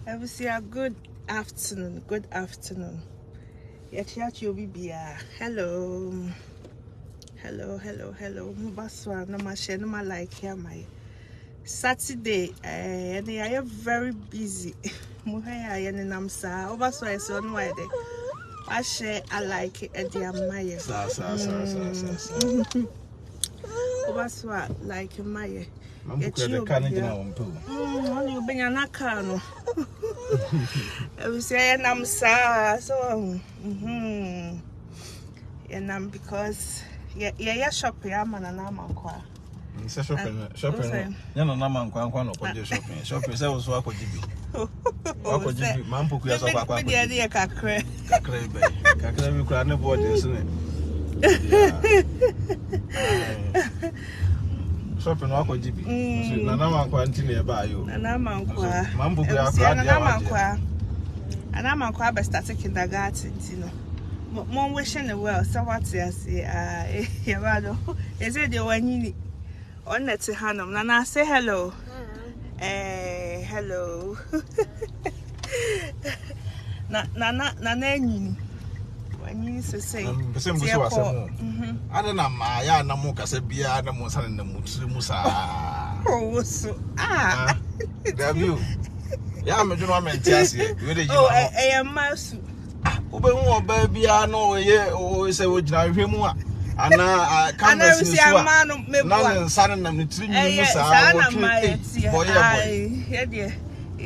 I will say a good afternoon. Good afternoon. Hello. Mubaswa no ma share no ma like here my Saturday and I am very busy. Muhaya yen namsa. Obaswa is on why de. I share I like it at the Amaya. Obaswa like Maya. You been an account. I will say, and I'm sad. So, and I'm because, yeah, shopping. I'm an amanqua. Shopping. You know, Naman Quan, shopping. Shopping, so was what could you be? What could you be? Mampu, yes, or what? The idea, Cacre. Cacre, cry no board, isn't it? Shopping walk with GB. Nana continue by you. Nanamanqua. Mambu, and I'm quite starting kindergarten, you know. More wishing the world, so what's yes, is it the one you need on that to Hannum? Nana, say hello. Hello. Nana, you to say, I don't know, my Namuka said, be a Namusan and the Musa. Oh, so damn you. Yeah, I'm a gentleman, Tessie. Oh, I am mouse. Open baby, I know, yeah, or say, would you him? And I can't see a man of me, son, and the 3 years.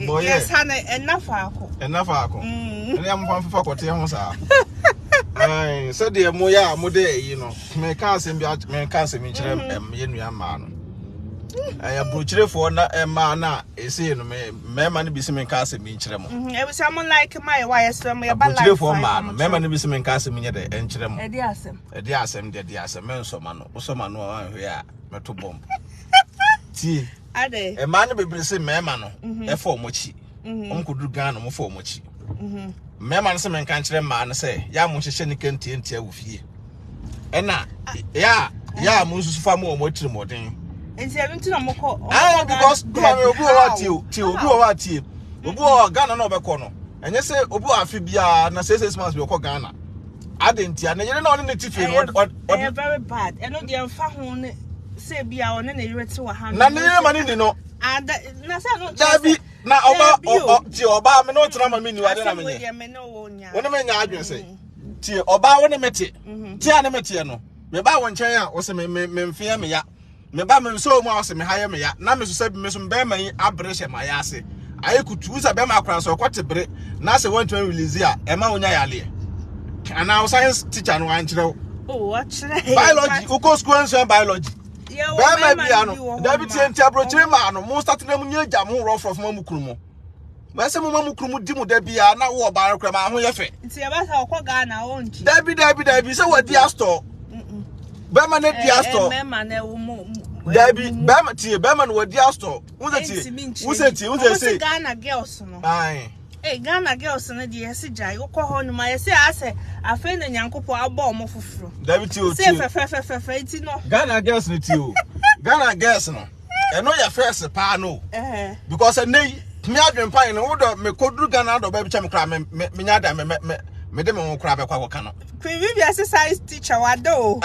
Boy, yes, Hannah, enough. Enough. And I'm one for what you I said, dear Moya, Mode, you know, may can't be out, may can't me, man. I am butcher for a man, is in me, man, be some can't me, it was someone like my wires from me about for man, man, be some can't me at the entrum. A diasem, men, so man, here, not to bomb. See, a man be blessing, man, a form mochi, Uncle Dugan, for mochi. Memman some country man say, Yamushi can tea with you. And now, yeah, Moses Famo, much more thing. And 17 because we'll go at you, till go at you. We'll go a gun over corner. And you say, Obu Afibia, and says must be a Ghana. I didn't hear, and you know, in the tiffin, what very bad. And not the unfound say be our name, you read to a hand. None of your money, you know. And that now, Oba, me no drama mean you are the name. When a man I say, Tia Oba, when I met it, Tiana Metiano, me buy one chair, or some men fear me ya. Me buy me so much, me hire me ya. Now, Mr. Seb, Miss Bema, I brush my ass. I could choose a Bema cross or quite a break. Nasa went to release ya, Emma Unyali. And now, science teacher and one to oh, what's biology, who goes to biology. Deputy and Tabrochema, most of them near Jamu rough of Mamukrumo. Massimo Mamukrumu Dimu Debia, now war by Crema, who you fit. It's about how Kogana won't Debbie, so what Diasto? Berman at Diasto, Debbie, Berman, what Diasto? Who said you say Ghana girls? Aye. Hey, Ghana girls and the SJ, Okohon, my say, I say, I found a young couple of bomb of fruit. David, you say, Ghana girls with you. Ghana girls, no. And know your first pano. Because a nay, me and pine order me could do Ghana or baby cham cram, me nada, me demon crab a quacano. Preview exercise teacher, what do?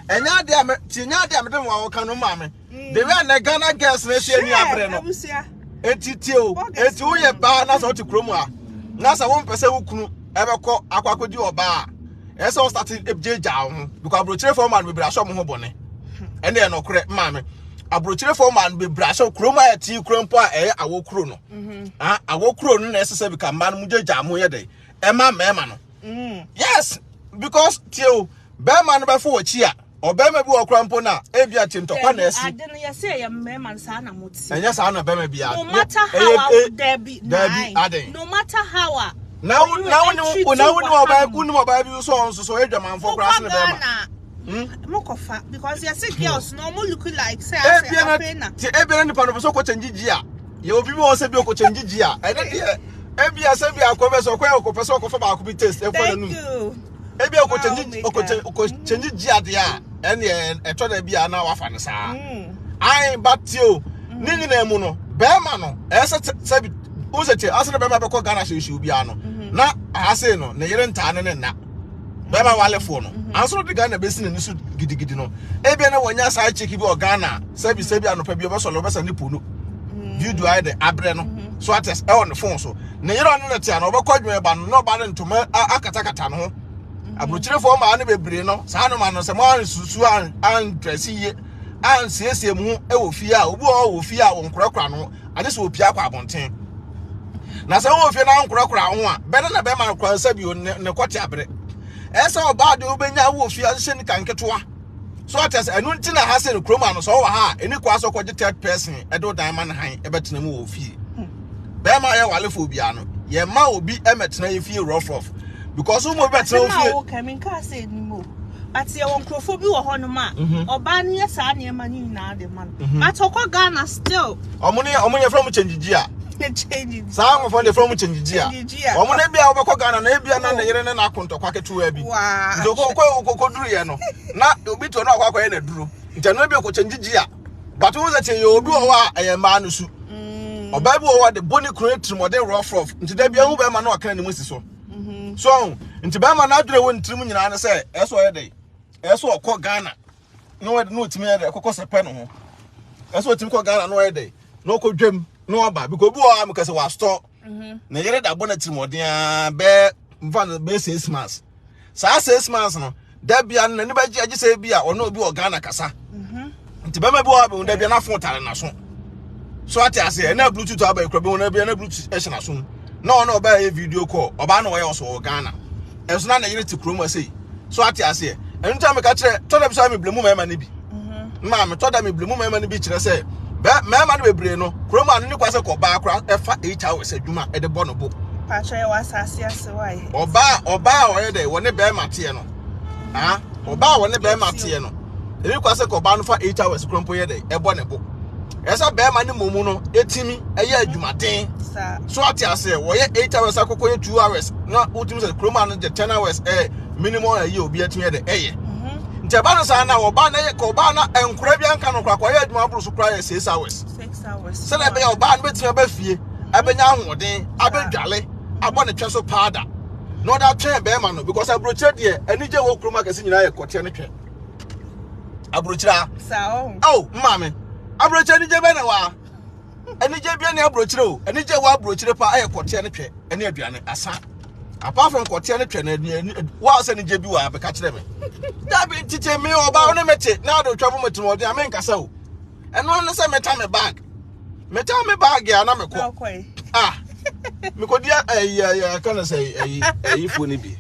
And now, damn it, Tina, damn it, can mammy. They ran a Ghana girls, let's see any abreno. Etitio, etuye ba na so ti kromwa. Na sa won pese wukunu ebeko akwakodi oba. E so started ebjeja ho because abrochire foreman be brasho mo ho bone. Ene e no kure maame. Abrochire foreman be brasho kroma eti krompo a e awokuro no. Awokuro no na esese bi ka man mu jeja mo ye dey. E ma no. Yes, because tio be man be fo ochi a Obema bi okrampo na ebia chintokwa na esi. Ade no ye say ye mema nsa na moti. Enya sa na bema bia. No matter how Debbie. No matter how. Now oba bi so edwamanfo kra na bema. Mokofa because you see girls no more look like say afena. Ti ebia ni pa no so ko chanjiji a. Ye obi bi won say bi ko chanjiji a. Ebia say bi akobe so kwa ko pese ko fa ba ko bi taste e for nu. Ebia ko chanjiji ade a. And a told be an hour fan, sir. I but you, Nini Muno, Bermano, as a who said to us about Ghana should be ano. Na I say no, na yere ntane ne na. Bema wale phone. Answer the Ghana basin in this gidi no. Ebiana when ya side check or Ghana, sebi ano pebi obaso lobasa ni punu. View do I the abre no. So at us on the phone so. Na yere on the tian obakwa dwe ba no ba nto ma akatakata no. Abrochire for ma ne bebre no. Sa no ma no se mo susu an dress ye. An siesie mu e wo fie a obu o wo fie a wo nkrakra no. Ade so opia kwa abonten. Na se wo fie na nkrakra ho a, be na be ma kwa sabi ne kwoti abre. Esa oba de obenya wo fie ahye ni kanketoa. So atas enu nti na ha se ne kroma no so wo ha eni kwa so kwaje third person e do dan man han e betena mu wo fie. Be ma ye wale fo bia no. Ye ma obi e metena ye fie rough because wo mo betena wo fie. O kamin ka se ni mo. But ye won krofo bi wo ho no ma. Oba ne ye sa ne ma ni na de man. But okọ Ghana still. Omunye from change a. Some of the from change a. Omo na bia obekọ Ghana na bia na yere ne na akonto kwaketu a bi. So ko duru ye no. Na obi to na akwa ye na duru. Nti no bia ko change a. But wo za ye obi wo a ma no su. Oba bi wo de boni create model rough. Nti da bia hu be ma na okran ne musi so. So nti be ma na adure wo ntrim nyina na say eso ye dey. Eso okọ Ghana. No timi ye dey kokọ sepe no ho. Eso timi ko Ghana no ye dey. No ko dwem no aba because bu am kase wa store. Na yere da bona trimodin be mfa be 6 months. Sa 6 months no da bia na ni ba gi agi se bia ono obi o Ghana kasa. Nti be ma bu abi da bia na fon tare na so. So ati ase na bluetooth aba ekro be na bia na bluetooth e na so. Na ono oba e video call oba na wo ye so Ghana. Eso na yere ti kroma sei. So ati ase enu ta me ka kire to da bi so me blemu ma ni bi. Ma me to da me blemu ma ni bi kire se mema no bebre no kroma no ni kwase ko ba akra efa 8 hours adwuma e de bo no bo pacho e wasase ase wai oba oye de woni be mate no oba woni be mate no e kwase ko ba no fa 8 hours krompo ye de e bo ne bo esa be ma ni momu no etimi eye adwuma den so ate ase wo ye 8 hours akoko ye 2 hours na utimi se kroma no de 10 hours minimum ye obi etimi de eye Jabana sana oba na ye ko ba na enkura bia nka no kwakwa ye adwuma buru so kra ye 6 hours. 6 hours. Se na be oba na betia ba fie, abenya ahoden, abedwale, abo ne twe so powder. No da twen be ma no because abroche de anije wo kroma kase nyina ye kote ne twen. Abrochira. Sao. Oh, mama. Abroche anije be na wa. Anije bia na abrochire o. Anije wa abrochire pa aye kote ne twen. Ene aduane asa. Apart from kote ne twen wa se nije bi wa be ka kire me. Dabi tite me oba ono mete na do twabo metumode amen kasa o eno no se meta me bag ya na me ko me ko dia ya kana say phone bi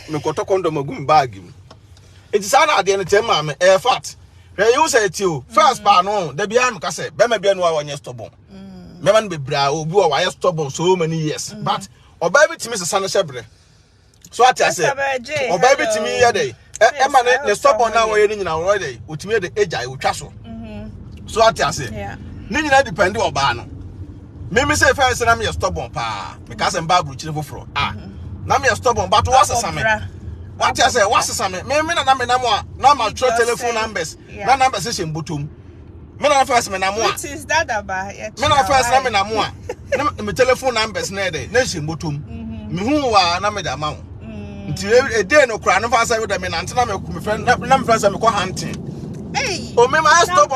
me ko to kondo magum bag mi enti sana ade ne tema me fat hwe you say ti o first pa no da bia me kasa be ma bia no wa onye stubborn me man be bra obi wa ya stubborn so many years but oba bi timi sesa no shebre. So ati ase oba bi timi ye dey e ma ne stubborn na wo ye ni nyina wo dey otimi dey ejai otwa so so ati ase ni nyina depend oba no me say first na me stubborn pa me ka se mba bruchire foforo na me stubborn but what sesa me what ase what sesa me na me na mo na ma throw telephone numbers na numbers se mbotom me na first me na mo it is that about me na first na me na mo na me telephone numbers na dey na se mbotom me hu wa na me da ma nti e dey no kra no fa say with me na ntena me friend na me friend say me ko hunting o me ma stop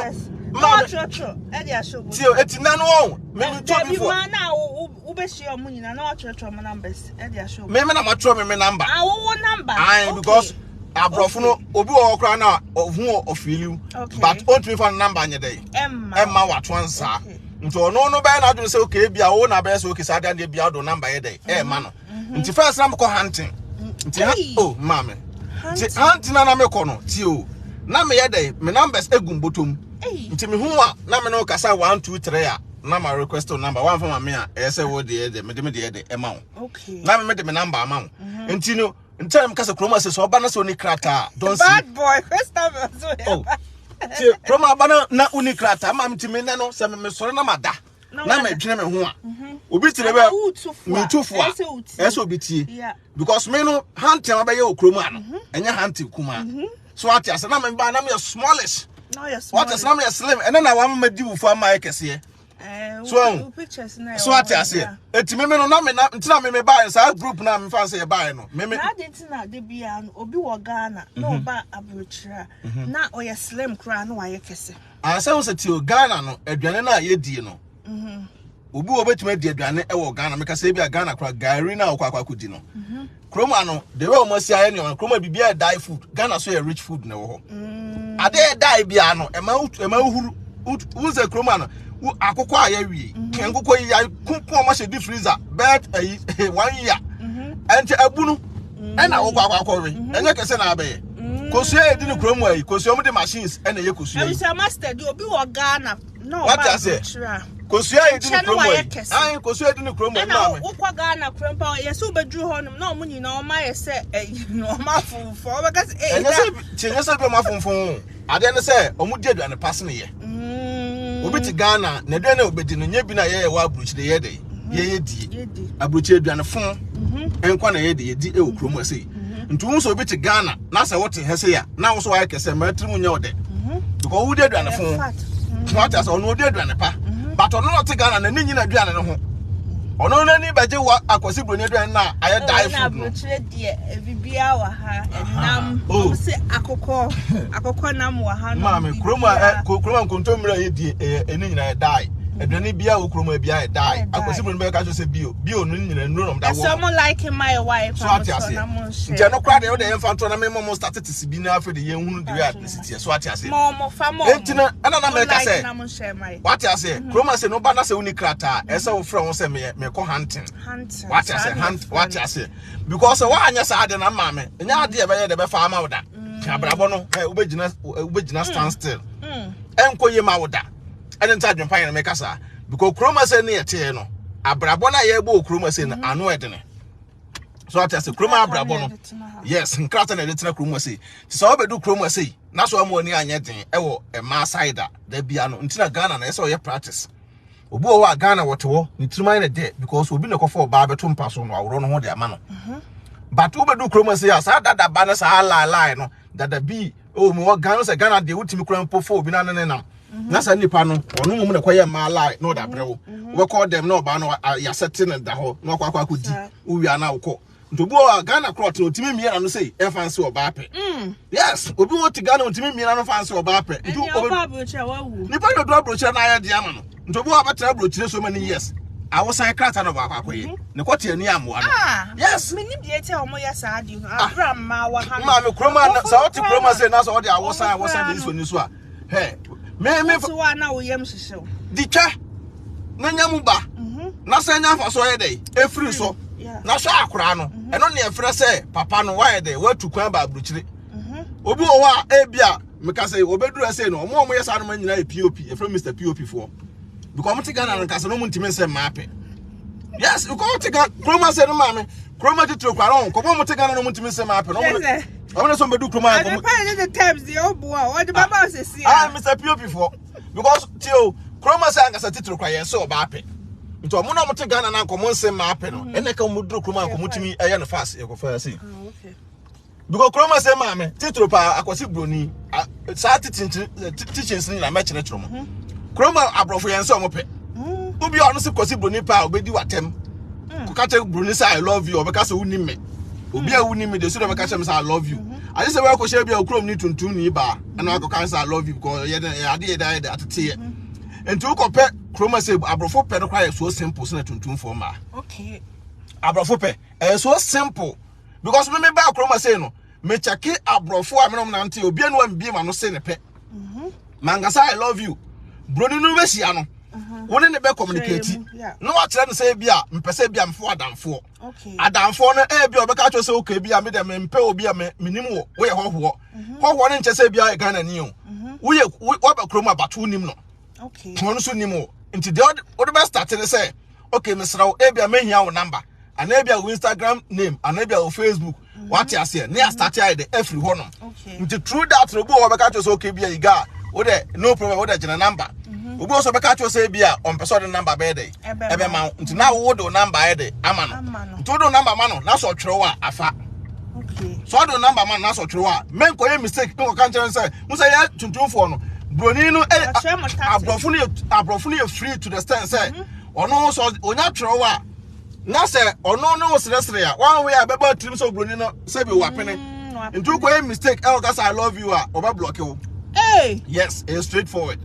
ma chocho e dey show ti o etina no o me to before me na wo be share mo nyina na wa chocho mo numbers e dey show me na ma throw me number wo number because abrofo no obi wo kra na hu o feel you but on me for number nya dey emma wa to ansa nti ono no be na do say okay bia wo na be say okay sa dan dey bia do number ye dey emma no nti first na me ko hunting nti oh mama nti hunting na me ko no ti o na me ye dey me numbers egum botom nti me hu a na me no kasa 1 2 3 a na ma request number one for me a e say wo dey me dey emma okay na me dey me number ama nti no ntem kasa kroma se so oba na so ni krata don see bad boy first time so oh ti kroma bana na uni krata ma mtimi ne no se me soro na mada na me dwene me ho a obi tire be me tufu a ese obi tie because me no hunting oba ye okroma no enye hunting kuma so ati ase na me ba na me smallish no yes what is na me slim ene na wa ma di bufu ama ekese So pictures na. So what I say? Eti me no na me na ntina me buy sa group na me fan say buy no. Me na de ntina de bia no obi wo Ghana na oba abrochira na oye slim kra na waye kese. Ansa wo se ti o Ghana no aduane na ye die no. Obi wo betuma di aduane e wo Ghana me ka say bia Ghana kra gari na okwa kudi no. Kroma no the way almost see any on kroma bibia die food. Ghana so a rich food na wo ho. Ade die bia no e ma uhuru who's a kroma no akoko ayewie kenkoko ya kunko ma she di freezer bet 1 year enti abunu e na wo kwakwa we enye kese na abaye kosu e di ni kroma yi kosu o mu de machines e na ye kosu yi e master di obi wo Ghana no what I say kosu e di ni kroma yi an kosu e di ni kroma na wo kwa Ghana krompa yesu bedru honum na omu nyina o ma ye se no ma funfo o be kase enye se be ma funfo ade ne se omu di aduane pass ne ye obi ti Ghana na aduane obedi no nya bi na ye wa abruchire ye de ye die abruchire aduane fon enkwa na ye de ye di e okrom ase ntu wo so obi ti Ghana na se wote hese ya na wo so wa kese matri nya ode because wo di aduane fon what as ono di aduane pa but ono no ti Ghana na ni nyina aduane ne ho ono na ni baje wa akwasi broni aduane na aye die food no abruchire die bibia wa ha nam o se akoko nam wa ha no mama kroma kontomra ye die eni nyina die aduane bia wo kroma bia die akwasi broni be ka so se bio no nyina no da wo someone like my wife so atiase nje no kra de wo de emfanto na memo start to sibi na afa de ye hunu de we adversity so atiase mo famo entina ana na me ka se what I say kroma se no ba na se uni krata e se wo fra won se me ko hunting what I say what I say because wa anya sa ade na ma me nya ade e be ye de be fa ma woda abrabo no ubegina stand still enko ye ma woda ene nta dwempa ye na me kasa because kroma se ne yete no abrabo na ye bo kroma se na ano edene so ati ase kroma abrabo no yes nkrata na edetena kroma se ti so obedu kroma se na so amoni anya den e wo e ma side da bia no ntina Ghana na ye so ye practice obi o wa Ghana wotewo ni tirman na de because obi ne kofo ba beto mpa so no awro no ho de ama no but obedu kroma se ya sa dada ba na sa lie no dada bi o mo Ghana se Ghana de wutimi kran pofo obi na ne nam na sa nipa no ono mo ne koye ma lie no da brewo we call them no ba no ya setting da ho no kwakwa kodi uwi ana woko ntobu o Ghana crot no timi miera no sei e fancy oba pe yes obi wo ti Ghana timi miera no fancy oba pe ntu oba brocha wawu nipa no do brocha na ya dia ma no ntobu o betra brocha so many years awosan krata no ba kwakoye ne kwoti ani amoa no yes me ni biete o mo ya sa adi abram ma wa ha ma me kroma sa oti kroma say na so odi awosan de so ni so a he me so wa na wo yam hyehyw di twa na nyamu ba na sa nya fa so ye dey efiri so na so akora no eno ne efre say papa no why dey watu kwan ba abruchire obi o wa e bia me ka say obeduru say no mo ye sa no manyina e POP efre Mr POP for because mo tigana no kasa no mo ntime say mape yes because tigana kroma say no mame kroma titro kwara on ko mo tigana no mo ntime say mape no mo na so bedu kroma ko pa the times the obuwa what the baba say see Mr POP for because tio kroma say angasa titro kwara ye so ba ape nto mo na mo tigana na ko mo nsem mape no ene ka mo duro kroma ko mo timi eye no fast e ko fa say okay because kroma say mame titro pa akwasi broni sa teachings ni na me kire kire mo kroma abrofo yen se omope obi onu se kwasi broni pa obedi watem ko ka che broni say I love you obeka se wuni me obi a wuni me de so obeka che me say I love you I just say we ko share bia okrom ni tuntum ni ba na ko kan say I love you because ye ade ye die atete enti ko pe kroma say abrofo pe no kwa so simple so na tuntum for ma okay abrofo pe so simple because me ba kroma say no me cheke abrofo amenom na nte obi anu am bi ma no say ne pe mangasa I love you broni no be sia no woni ne be communicate no wa kire no say bia mpese bia mfo adamfo okay adamfo no e bia obeka cho say okay bia me de me mpe obi a me nim wo ye hoho ne nche say bia Ghana ni o wo ye wa ba kroma batu nim no okay won so nim o nti de o de be start ne say okay mesra wo e bia me hia wo number ana e bia wo Instagram name ana e bia wo Facebook what you say ne start here the every ho no nti through that no bo obeka cho say okay bia iga wo de no problem wo de gena number obi also beka cho say bia on person the number be dey ebe ma nti na wo do number e dey ama no nti wo do number ma no na so twere wa afa okay so do number ma na so twere wa men ko ye mistake ko kan say mu say ya tuntumfo no Broni no abrofo no free to the stand say ono so onya twere wa na say ono no sresre ya one way abeba trim so broni no say be wapene ntu ko mistake else I love you oba block you. Hey, yes, it's straightforward.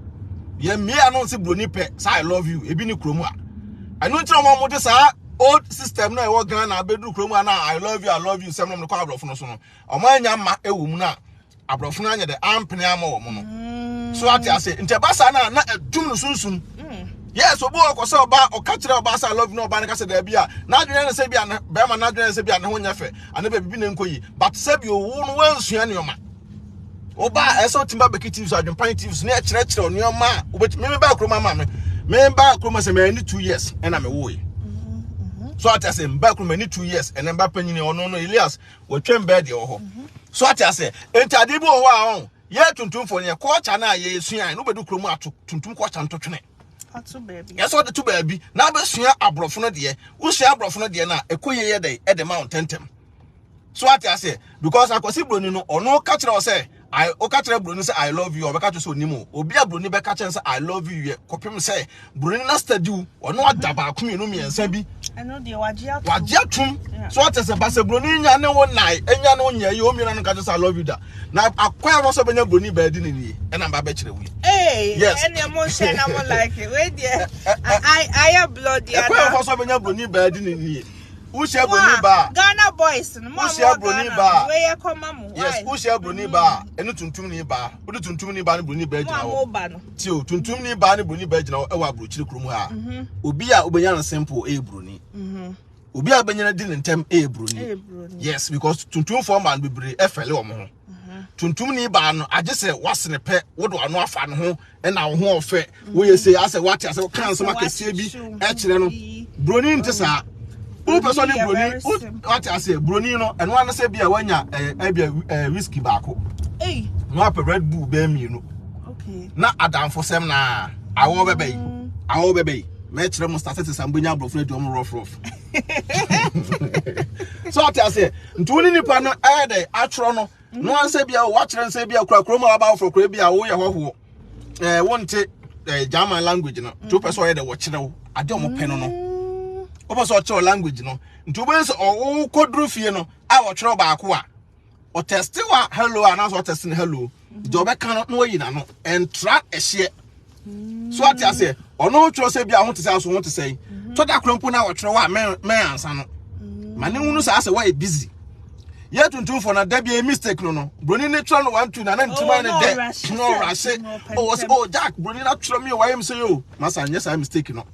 Yeah, me I don't say broni pe say I love you ebi ni kromu a I know tell mama this old system na e wo Ghana abedu kromu na I love you say no ko abrofo no so no omanya ma ewo mu na abrofo na anya de ampene ama wo mu no. So ati ase nte basa na edum no sunsun. Yes, obo akosa oba okatire oba say I love you no oba na ka say da bia na adwene na say bia na be ma na adwene say bia na ho nya fe ane be bibi na nkoyi but say bi owo no wansua ne oma oba eso timba bekitives adwempan tives na kire ne oma me ba kroma ma me ba kroma say me ni 2 years na me wo yi. So ati ase mba kroma ni 2 years and mba panyini ono no Elias wo twem be de ho. So ati ase entade bi wo wa ye tuntum fo ne culture na ye sua no bedu kromu ato tuntum culture ntotwene atu baby yes what the two baby na be sua abrofo no de wo sua abrofo no de na ekoye ye de e de mountain. So ati ase because akosi broni no ono ka kire o say I okatre broni say I love you obeka to so nimo obi a broni be ka kire say I love you ye kopim say broni na study ono adaba akumi no miensa bi eno de wagye atum. So what is a basa broni nya ne won nai enya no nya ye omi na no ka say I love you da na akwai wo so benya broni ba di ni e na ba be kire wi. Hey, yes, any emotion I won't like it. Wait there. I have blood there. Akwai wo so benya broni ba di ni who share broni ba Ghana boys no who share broni ba where you come mamu. Yes, who share broni ba enu tuntum ni ba wo tuntum ni ba ni broni ba gina wo ti o tuntum ni ba ni broni ba gina wo e wa brochiri krum ha obi a obenya no simple e broni obi a benya na di ntem e broni. Yes, because tuntum for man bebre e fele wo ho tuntum ni ba no age se wasene pe wo do ano afa no ho e na wo ho ofe wo ye say ase what ase kan so makase bi e kire no broni ntesa who person broni what I say broni no and one say bia wanya whiskey baako no up Red Bull be mi no okay na adam for sem na awo bebe me kire mo start to sambunya brofo do mo rough so what I say ntuni nipa no dey atro no no one say bia wa kire say bia kura kroma aba for kura bia wo ye hoho wonte German language no two person dey wo kire wo ade mo pe no obo so cho language no nti obo so o kodru fie no a wo twere baako a o test wa hello ana so test hello do be kan no yi na no entra ehye so ati ase ono twere se bia ho te say so ho te say to da krompo na wo twere wa me ansa no mane hunu sa ase wa e busy ye tuntum for na da bia mistake no broni ne twere no 1 2 na na ntima ne de no rush oh Jack broni na twere me wa yem say yo masa anya sa mistake no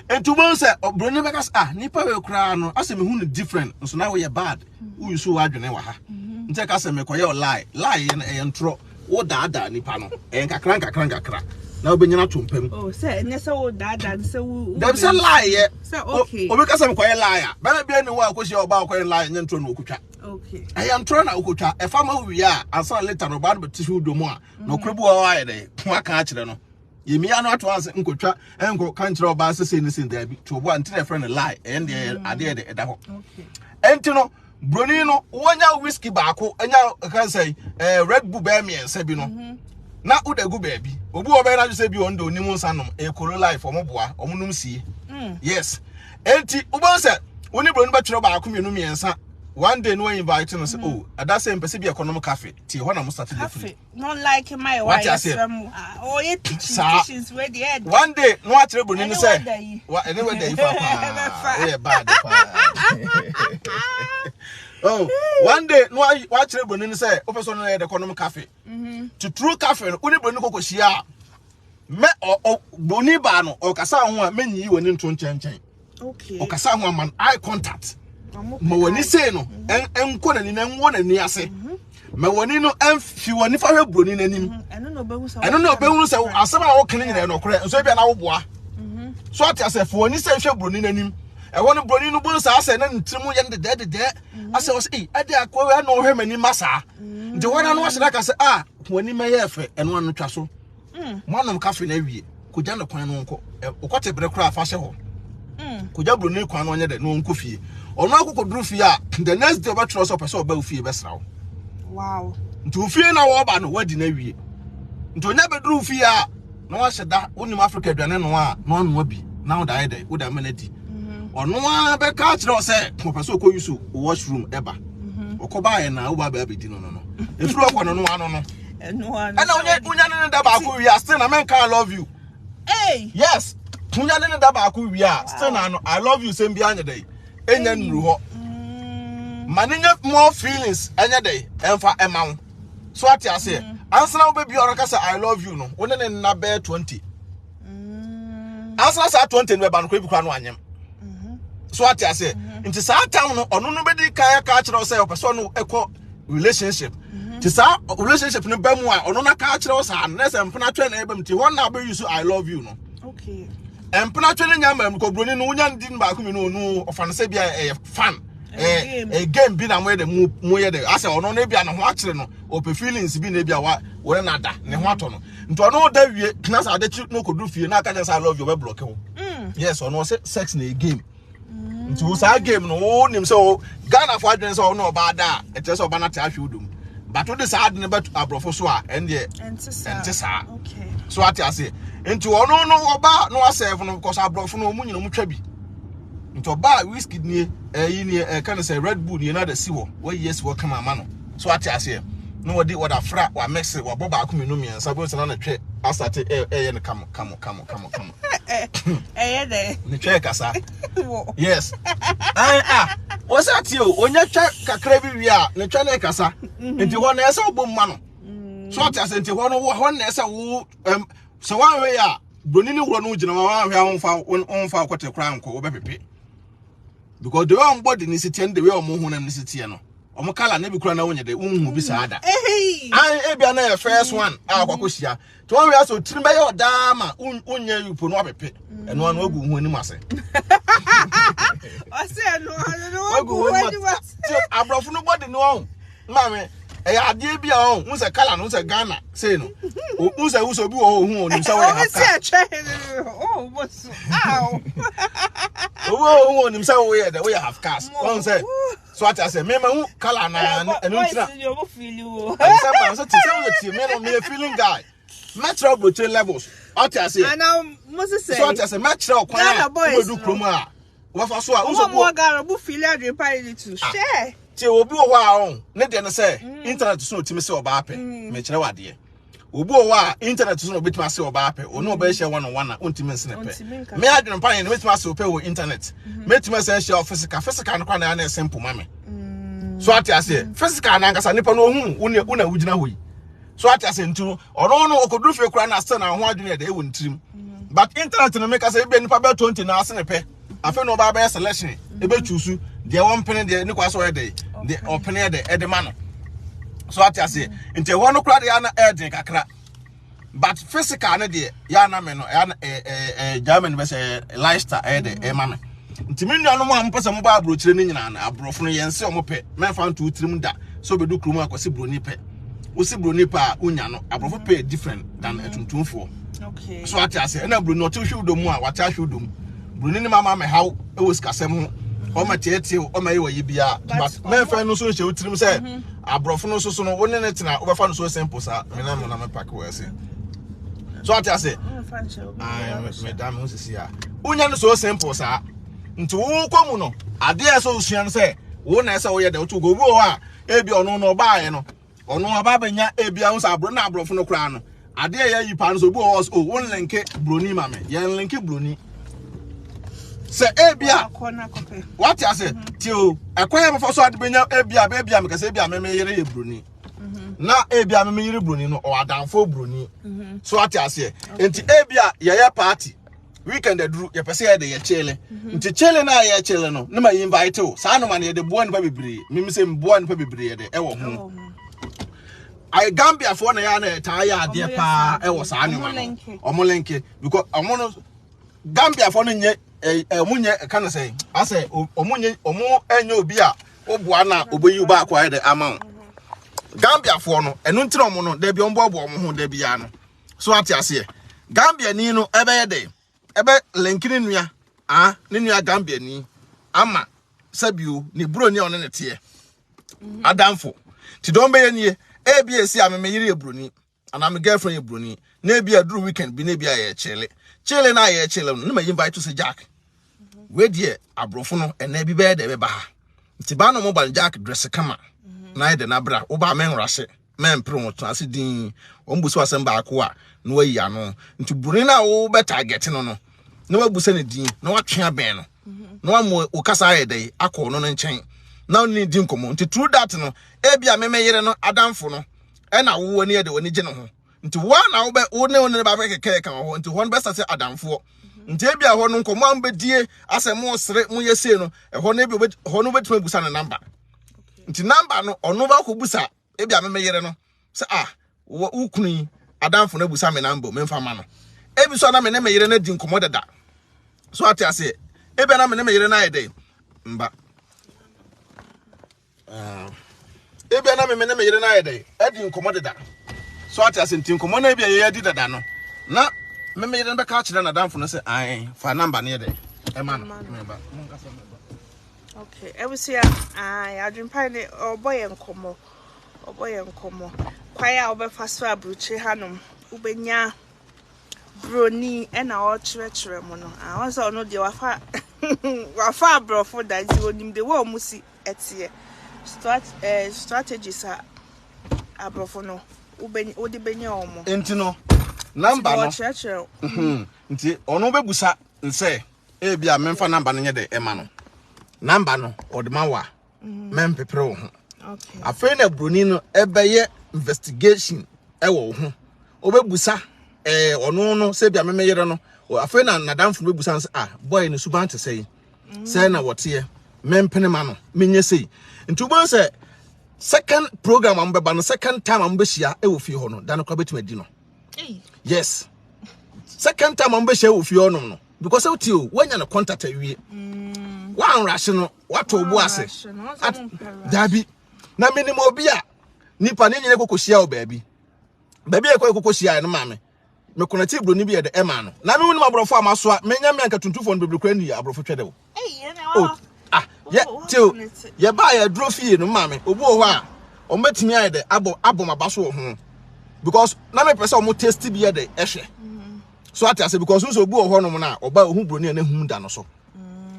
and to one say broni bekas nipa we kra no ase me hu no different so now we bad who you so adwene wa ha nte ka se me koye lie e ntro wo daada nipa no e nkakra na obenyina tompam oh say ne say wo daada say wo dem say lie say okay obi ka se me koye lie ba bia ni wo akosi oba koye lie nye ntro no okutwa okay e ntro na okutwa e fa ma wi a ansa later no ba do tishu do mu a no krobu wa aye de wa ka akire no yemi anu ato anse nkotwa enko kanchira oba sese ni sin da bi to obo antine friend lie and ade de da ho okay entino broni no wonya whiskey baako enya kan say Red Bull be miensa bi no na udagu baabi obi oba na say bi ondo onimu nsanom e koro life omoboa omunum sie yes enti obo say woni broni ba twere baako mienu miensa one day no invite no say oh ada say mpese bi economic cafe ti ho na mo start the free not like my wife from oh it teachings where the head one day no atere broni no say anyway day fa oh yeah bad oh one day no atere broni no say o person no the economic cafe to true cafe no uni broni kokohia me o broni ba no o kasa ho a menyi woni nto nchenchen okay o kasa ho man eye contact ma woni say no enko na ni na nwo na ni ase ma woni no enfi woni fa hwe broni nanim eno no obehu say asema wo kene nyina no kore so bia na wo boa so ati ase fo woni say hwe broni nanim e woni broni no bu sa ase na ntimu ye de ase wo say ade akwa na wo hwe mani masa nti wona no wo ka say woni ma ye fe eno no twa so monom cafe na wie kugya ne kwan no nko okote bre kra fa hye ho kugya broni kwan no nye de no nko fie ono akokodru fie a the next day ba tro so person oba fie be srawo wow nti fie na wo ba no wadi na wie nto nya bedru fi a no wa hyeda wonim Africa aduane no a no no bi na wo dai dai wo da menadi ono a be ka kire o se mo peso ko yusu washroom eba okoba ye na wo ba ba bedi no efuru okwo no no ana unya ne da ba ko wi a still na men can love you hey yes unya ne da ba ko wi a still na no I love you sem bi anya dai enya nru ho maninya more feelings anya dai emfa ema so ati ase ansana wo be bi ora kasa I love you no wo ne na be 20 ansana sa 20 no be ba no ko bi kwa no anyem so ati ase nti sa town no ono no be di kan ka kire o say o person no ekọ relationship ti sa relationship no ba mu a ono na ka kire o sa na se mpena twa na ebam ti won na be use I love you no okay mpena twa na nyama ko broni no nya ndi ba ko mi no no ofan se bia fan game bi na mo de mo ye de ase ono na bia na ho akire no o pe feelings bi na bia wo na da ne ho ato no nti ono da wie na sa de chi no ko du fie na ka say I love you be block ho yes ono say sex na game nti wo sa game no wo nim so Ghana for adwen so no ba da e tese oba na ta hwudum but wo de sa adne ba abrofo so a ende sa okay so ati ase nti ono no oba no asef no because abrofo no mu nyina mu twa bi nti oba whiskey ni yi ni kan say Red Bull ni na da siwo wo yes wo kama ma no so ati ase no wodi wada fra wa mix wa boba akumi no miensa bo se na twa asate ye ne kamo de ne twa kasa yes what's that you onya twa kakra bi wi a ne twa ne kasa nti ho na ese obom ma no so ati ase nti ho na ese wo so wan we ya broni ni wuro no gina wa hwe onfa akote kra nko wo bepepe because the way body ni siti and the way omo hu na ni siti no omo kala na bi kura na wonye de unhu bi saada e bia na first one akwakohia to wan we aso tirimba ye odama unya yupo no apepe eno anu agu hu anim ase ase eno anu agu hu anim ase abrofo no body no mame ya ade bia hu se kala no se Ghana say no hu se uso bi wo hu onim se we oh boss ow hu onim se we have cast one say so I say me hu kala na enu ntina you go feel you say so ti me no me feeling guy metro bloche levels I say and now Moses say so I say metro kwan we do kromo a we fa so a so mo gara bu feel adre party to share ti obi wo wa ne de no say internet so timi say oba ape me kire wade obi wo wa internet so no betima say oba ape ono oba share one on one na ontimi nsene pe me adre pan ne betima say ope wo internet betima say share physical no kwa na simple mame so I say physical na nkasa nipa no hu una wugina hoyi so I say ntu ono no okodu fe kura na stand na ho adwene de e won tirim but internet no make say e be nipa be 20 na asene pe afa no ba be selection e be choose de won pene de ni kwa so e de open e de man so I say nti ho no kura de ya na e de kakra but physical na de ya na me no ya na German be say lifestyle e de e ma me nti me nua no mo ampese mo ba abro kire ni nyina na abrofo no yense o mo pe me fa ntu tirim da so be du krumu akwase broni pe osi broni pa unya no abrofo pe different than etuntumfo okay so I say na broni no to hwudom a wata hwudom broni ni mama me haw e wo sikasem ho o ma tietie o ma ye wayi bia but me fa no so hwe utirim say abrofo no so no woni ne tena o be fa no so simple sa me na mo na me pack we say so I say me dam ho sisi a unya no so simple sa nti wo kwamu no ade eso usuan se wo na ese wo ye de wo go wo a ebi ono no baaye no ono aba banya ebi ahun sa abro na abrofo no kra no ade ye yi pa no so bu o won lenke broni mame ye lenke broni se ebi a what you say ti o ekwan me fo so ade benya ebi a me kase ebi a me yere ye broni na ebi a me yere broni no o adanfo broni so what you say enti ebi a ye party weekend dru ye pese ye de ye chele nti chele na ye chele no na ma invite o sa no ma ne de boa ne pa bebre mimi se mboa ne pa bebre ye de e wo ho ai Gambia fo na ya na ta ya ade pa e wo sa ne ma no omolenke because omo Gambia fo no nye omunye kana say ase omunye omo enye obi a oboa na oboyi ba kwa ye de ama Gambia fo no enu ntira omo no da bi ombo omo ho da bi ya no so ate ase Gambia ni no ebe ye de ebe lenkini nua ne nua Gambia ni ama sabio ne bro ni one ne te adamfo ti don be ye nie ebiesi ameme yire ebroni and I'm a girlfriend Bruni. Maybe a drew weekend, be maybe a chile. Chile and I chile, no may invite to say Jack. Wait dear, a brofono and maybe bed ever baha. Tibano mobile Jack dress a camera. Neither Nabra, Oba men rush it. Men promote Transidin, Ombuswa Sambaqua, no way yano. Into Brunina, oh, better getting on. No Busenidin, no champion. No more Okasa day, a corner and chain. Now need dinkomo. To true that no, Ebia me yere no adamfo no. E na wo ne de woni gye no ho. Nti wa na wo be wo ne woni ba be keke kan ho. Nti hon be sase adamfo. Nti ebia ho no nkomo am be die asem sere mu yese no. E ho na ebia ho no betuma busa na number. Nti number no ono ba ko busa ebia me yere no. Se wo kunu adamfo na busa me number me mfa ma no. Ebi so na me yere na di nkomo deda. So ati ase ebia na me yere na yede mba ebia na me yere na yede edi nkomo deda so ati asenti nkomo na ebia ye di deda no na me yere be ka kire na danfo no se ai fa number ne yede e ma no me ba okay ebusia adwin pai ne oboye nkomo kwaya obefa so abruchi hanom ubenya broni e na o chire mo no wonso no de wafa abrofo da zi onim de wo musi etie strategies abrofo no odi benya omo enti no number no nti ono bebusa nse e bia memfa number no nyede e ma no number no odema wa mempepere wo ho okay afei na broni no ebeye investigation e wo ho obebusa ono no se bia memeyere no afei na nadamfo bebusa nse boy no suban te sei say na wote mempene ma no menye sei nti ubon se second program am beba no second time am be hia e wo fi ho no dan ko betima di no yes second time am be hia wo fi ho no because what you when you contact awie wan rush no what obu ase dabi na minimum obi a nipa ne nyine kokohia o baabi e kokohia no ma me connect bro ni bi e de ema no na me woni mabrofo amaso a menya me anka tuntufo no bebre kran ni abrofo twede wo tio ye ba ya dro fie no ma me obu o ho a o matimi aye de abo mabaso wo ho because na me pese o mo taste bi e de ehwe so ati ase because so obu o ho no mo na oba ohu bro ni na hu da no so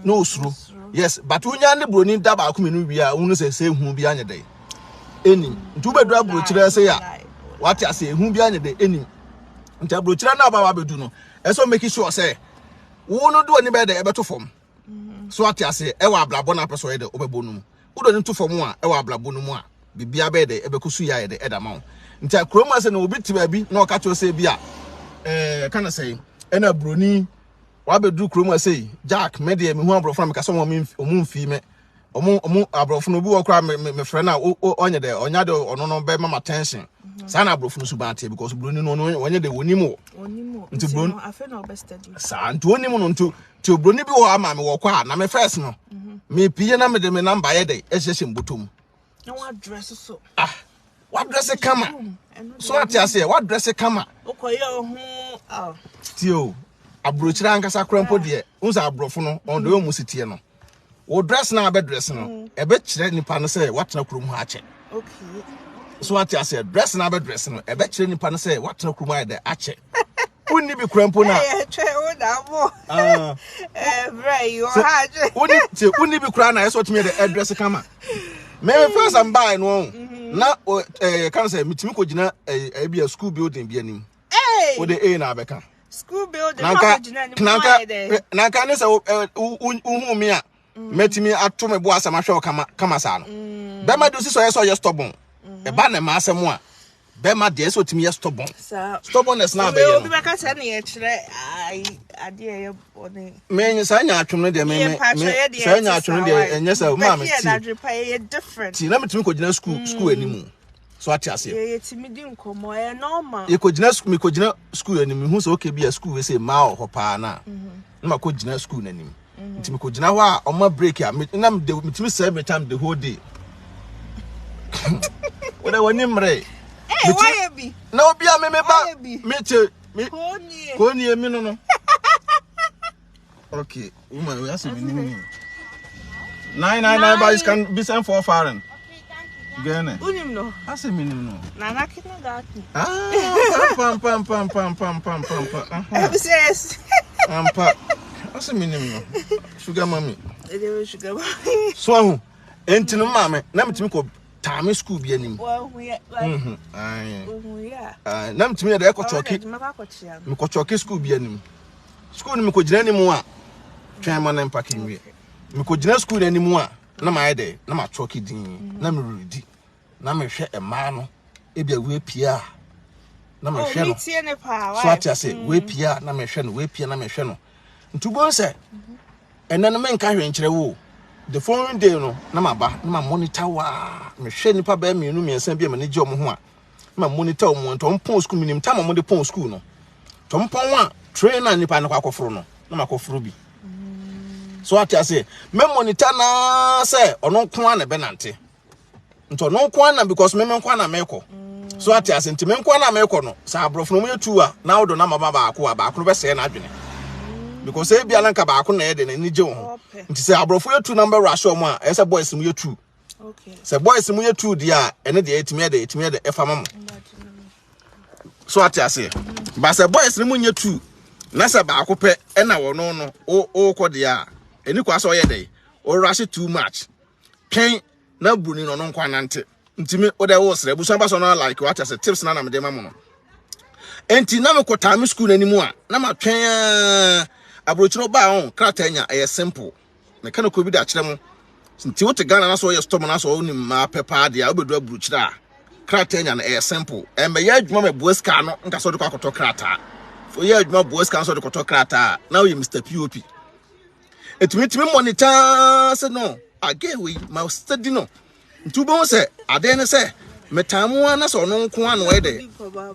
no osuro yes but unya ne bro ni da ba akomenu wi a unu se hu bi anye de eni ntu bedura bro kire se ya wati ase hu bi anye de eni nta bro kira na ba wa bedu no eso make sure say wo no do ni be de e beto fom so ati ase e wa ablabo na peso ye de obebo no mu wo do ni to fom a e wa ablabo no mu a bibia be de e be kusu ya ye de e da ma nta kroma se na obi tiba bi na o ka cho se bi a kana say e na bro ni wa bedu kroma say Jack me de me hu abrofo na me ka so mo mfi me omu abrofo no bi wo kra me frɛ na onye de onya de ono no be mama tension sana abrofo no suba ate because broni no onye de wonimo nti broni afa na obestadi sa nti wonimo no nti broni bi wo ama me wo kwa na me first no me pie na me de me number ye de ehyehyem botom na wa dress so wa dress kama so ate ase wa dress kama okoye ho tio abrochira ankasa krampo de unsa abrofo no on de mu sitie no wo dress na be dress no e be kire nipa no say watena kurom ha ache okay so ati ase dress na be dress no e be kire nipa no say watena kurom ha de ache unni bi krampo na twe wo da mo bra you ha unni bi kra na yeso timi de dress kama me first am buy no na kan say mitimi ko gina e bia school building bi anim wo de na abeka school building ha gina ni na kan say uhu mi a metimi ato me bo asama hwe kama sa no be ma do si so yeso ye stubborn e ba na ma asem a be ma de so timi ye stubbornness na be ye obi ba ka se na ye kire ade ye boni me sa nya atwom no de me sa nya atwom de enye sa ma me ti na metimi ko gina school animu so ati ase ye timi di nkomo e normal ye ko gina school animu hu so okay bi a school we say ma ho pa na ma ko gina school animu nti me ko gina ho a oma break a na me timi say me time the whole day wona woni mre why be na obi a me ba me che ko ni emi no okay woman we ask me 999 boys can be sent for foreign. Gene. Unim no. Ase minim no. Nana kindergarten. Pam. Yes. Ampa. Ase minim no. Sugar mommy. Sugar mommy. So enti no mama na metimi ko time school bi anim. Well, we na metimi dey ko choki. Me ko choki school bi anim. School ni me ko gina anim a twan ma na mpake nwie. Me ko gina school anim a na ma yede na ma choki din na me redi na me hwe e ma no e bia we pia na me hwe no. So ati ase we pia na me hwe no we pia na me hwe no. Ntubon se ena no me nka hwe nkyere wo. The following day no na maba na ma monitor wa me hwe nipa ba mienu miensa bia me ne je omo ho a ma monitor omo to mpon school minim ta ma mo de pon school no to mpon wa trainer nipa ne kwakoforo no na makoforo bi so ati ase me monitor na say ono ko na be nante nto no ko na because me nko na meko so ati ase nti me nko na meko no sa abrofo mo yetu a na wodo na maba ba ko no be se na adwene because e bia lanka ba ko na yede na ni je ho nti se abrofo yetu number rush omo a ese boys mu yetu okay se boys mu yetu dia ene de etimi de efa mamo so ati ase ba se boys ni mu yetu na se ba ko pe e na wono no o ko dia eni kwa so yede o rush too much pen na bruni no no nkwa nante ntimi o de wo sre busan ba so no like what ase tips na me de mamo no enti na me ko time school na nimu a na ma twen abrochiro ba on kratanya e simple me kana ko bi da kire mu nti wote Ghana na so ye storm na so oni ma pepa dia obedu abrochira kratanya na e simple e me ya adwuma me boeska no nka so de kwa koto krata fo ye adwuma boeska so de koto krata na we Mr POP etimi monitor se no again we my study no ntubo se ade ne se metamu na so no nko an we de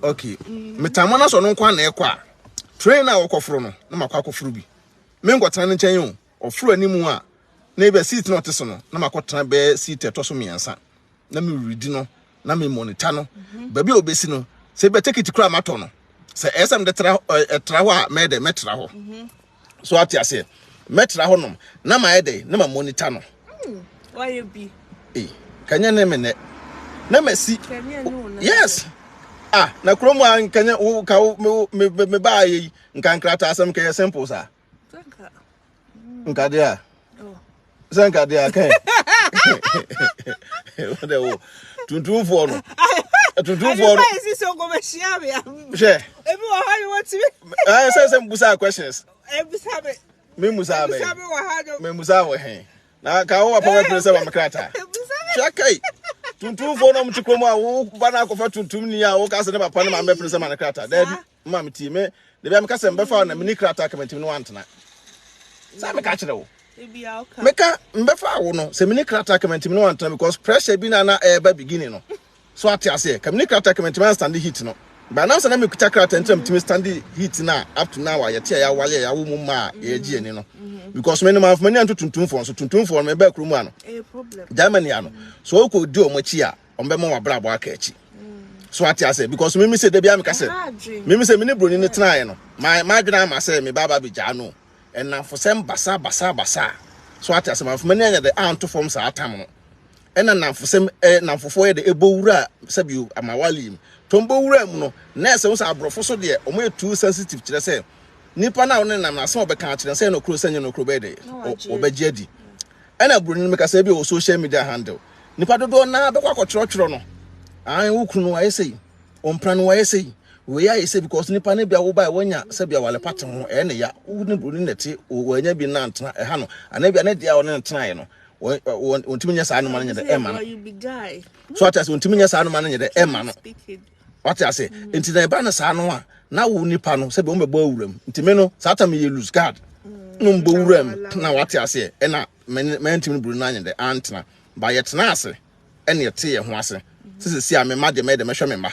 okay metamu na so no nko an e kwa trainer okoforo no na makoforo bi me ngotana ne nchen yo oforo animu a na ebe seat no teso no na makotana be seat etoso miensa na me ready no na me monitor no ba bi obesi no se be take it kra mato no se esem de tra ho a me de metra ho so ati ase metra ho no na ma ede na ma monitor no why you be kanya ne me ne na masi yes na kromo an kanya wo ka me ba yi nkankrata asem ka simple sa nkadea nkadea kan wode wo tuntumfo no isi so go me shia be she ebi wo ha you want me say busa questions busa be me musa be busa be wo ha do me musa wo he na ka wo pa me se ba makrata shakai tuntumfo no mtikromo a wo ba na akofa tuntum ni a wo ka se ne papa ne ma me prese ma na krata da ma me ti me de be am ka se mbe fa na mini krata ka mentim no wantena sa me ka kire wo me ka mbe fa wo no se mini krata ka mentim no wantena because pressure bi na ba beginning no so ati ase ka mini krata ka mentim stand heat no ba na so na me kuta krata entam timi stand heat na up to now a yete ya wale ya wo mu ma ye gi ani no because me no ma mani anto tuntumfo so tuntumfo me ba kromu ano problem Germany ano so ko di omachi a ombe mo wabrabo aka achi so ati ase because me say de bia me ka say me say me ne broni ne tenae no my dwena ma say me baba bi ja no ena fo sem basa so ati ase ma fo mani anya de anto form sa atam no ena na fo sem na fofo ye de ebowura sabiu amawali tombo wura mu no na se wo sa abrofo so de omo too sensitive kire say nipa na wona nam na se obeka kire say no kro sanye no kro be de obeji adi ena broni me ka say bi o social media handle nipa dodo na be kwa kochiro no an wukunu wa yesei ompra no wa yesei we ya yesei because nipa ne bia wo ba wonya se bia wale patte ho ne ya wo ne broni neti wo anya bi na ntena ha no ana bia ne dia wo ne ntena ye no wontimi nya saa no ma nya de ema no so ata se wontimi nya saa no ma nya de ema no what I say enti na ba na saa no a na wo nipa no se bia wo mebo awuram ntimi no saa ta me ye lose guard no mbo wuram na what I say e na mentimi broni na nya de antena ba ye tena ase ene ye te ye ho ase sisi si ame ma de me hwe me ma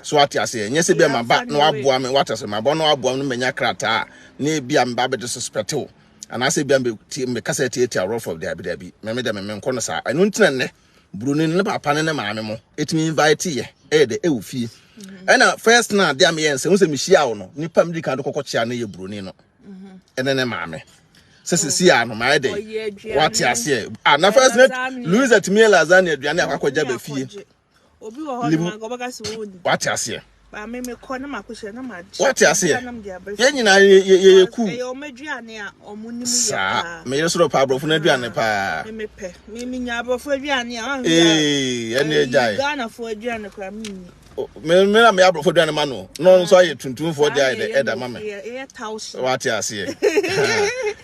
so ati ase nye se bia ma ba no aboa me what ase ma bo no aboa no menya krata na bia me ba be disrespect o ana se bia me kasa tie rough of there bi me de me nko no sa anu ntina ne bruni ne papa ne ma me mo etimi invite ye de e wo fie ena first na de am ye nse wo se me hia wo no nipa me di kan de kokochia na ye bruni no ene ne ma me sisi ya no my day what ya say na first net Louise atimi lasagna aduane akwakoja ba fie obi wo ho na go baka se wo what ya say ba me ko na makohye na ma what ya say ye nyina ye ku e o maduane a omunim ya me yeso pa abrofo na aduane pa me pe me nya abrofo aduane a ene jai Ghana fo aduane kwa me na me abrofo aduane ma no so aye tuntum fo dia e da ma me e 1000 what ya say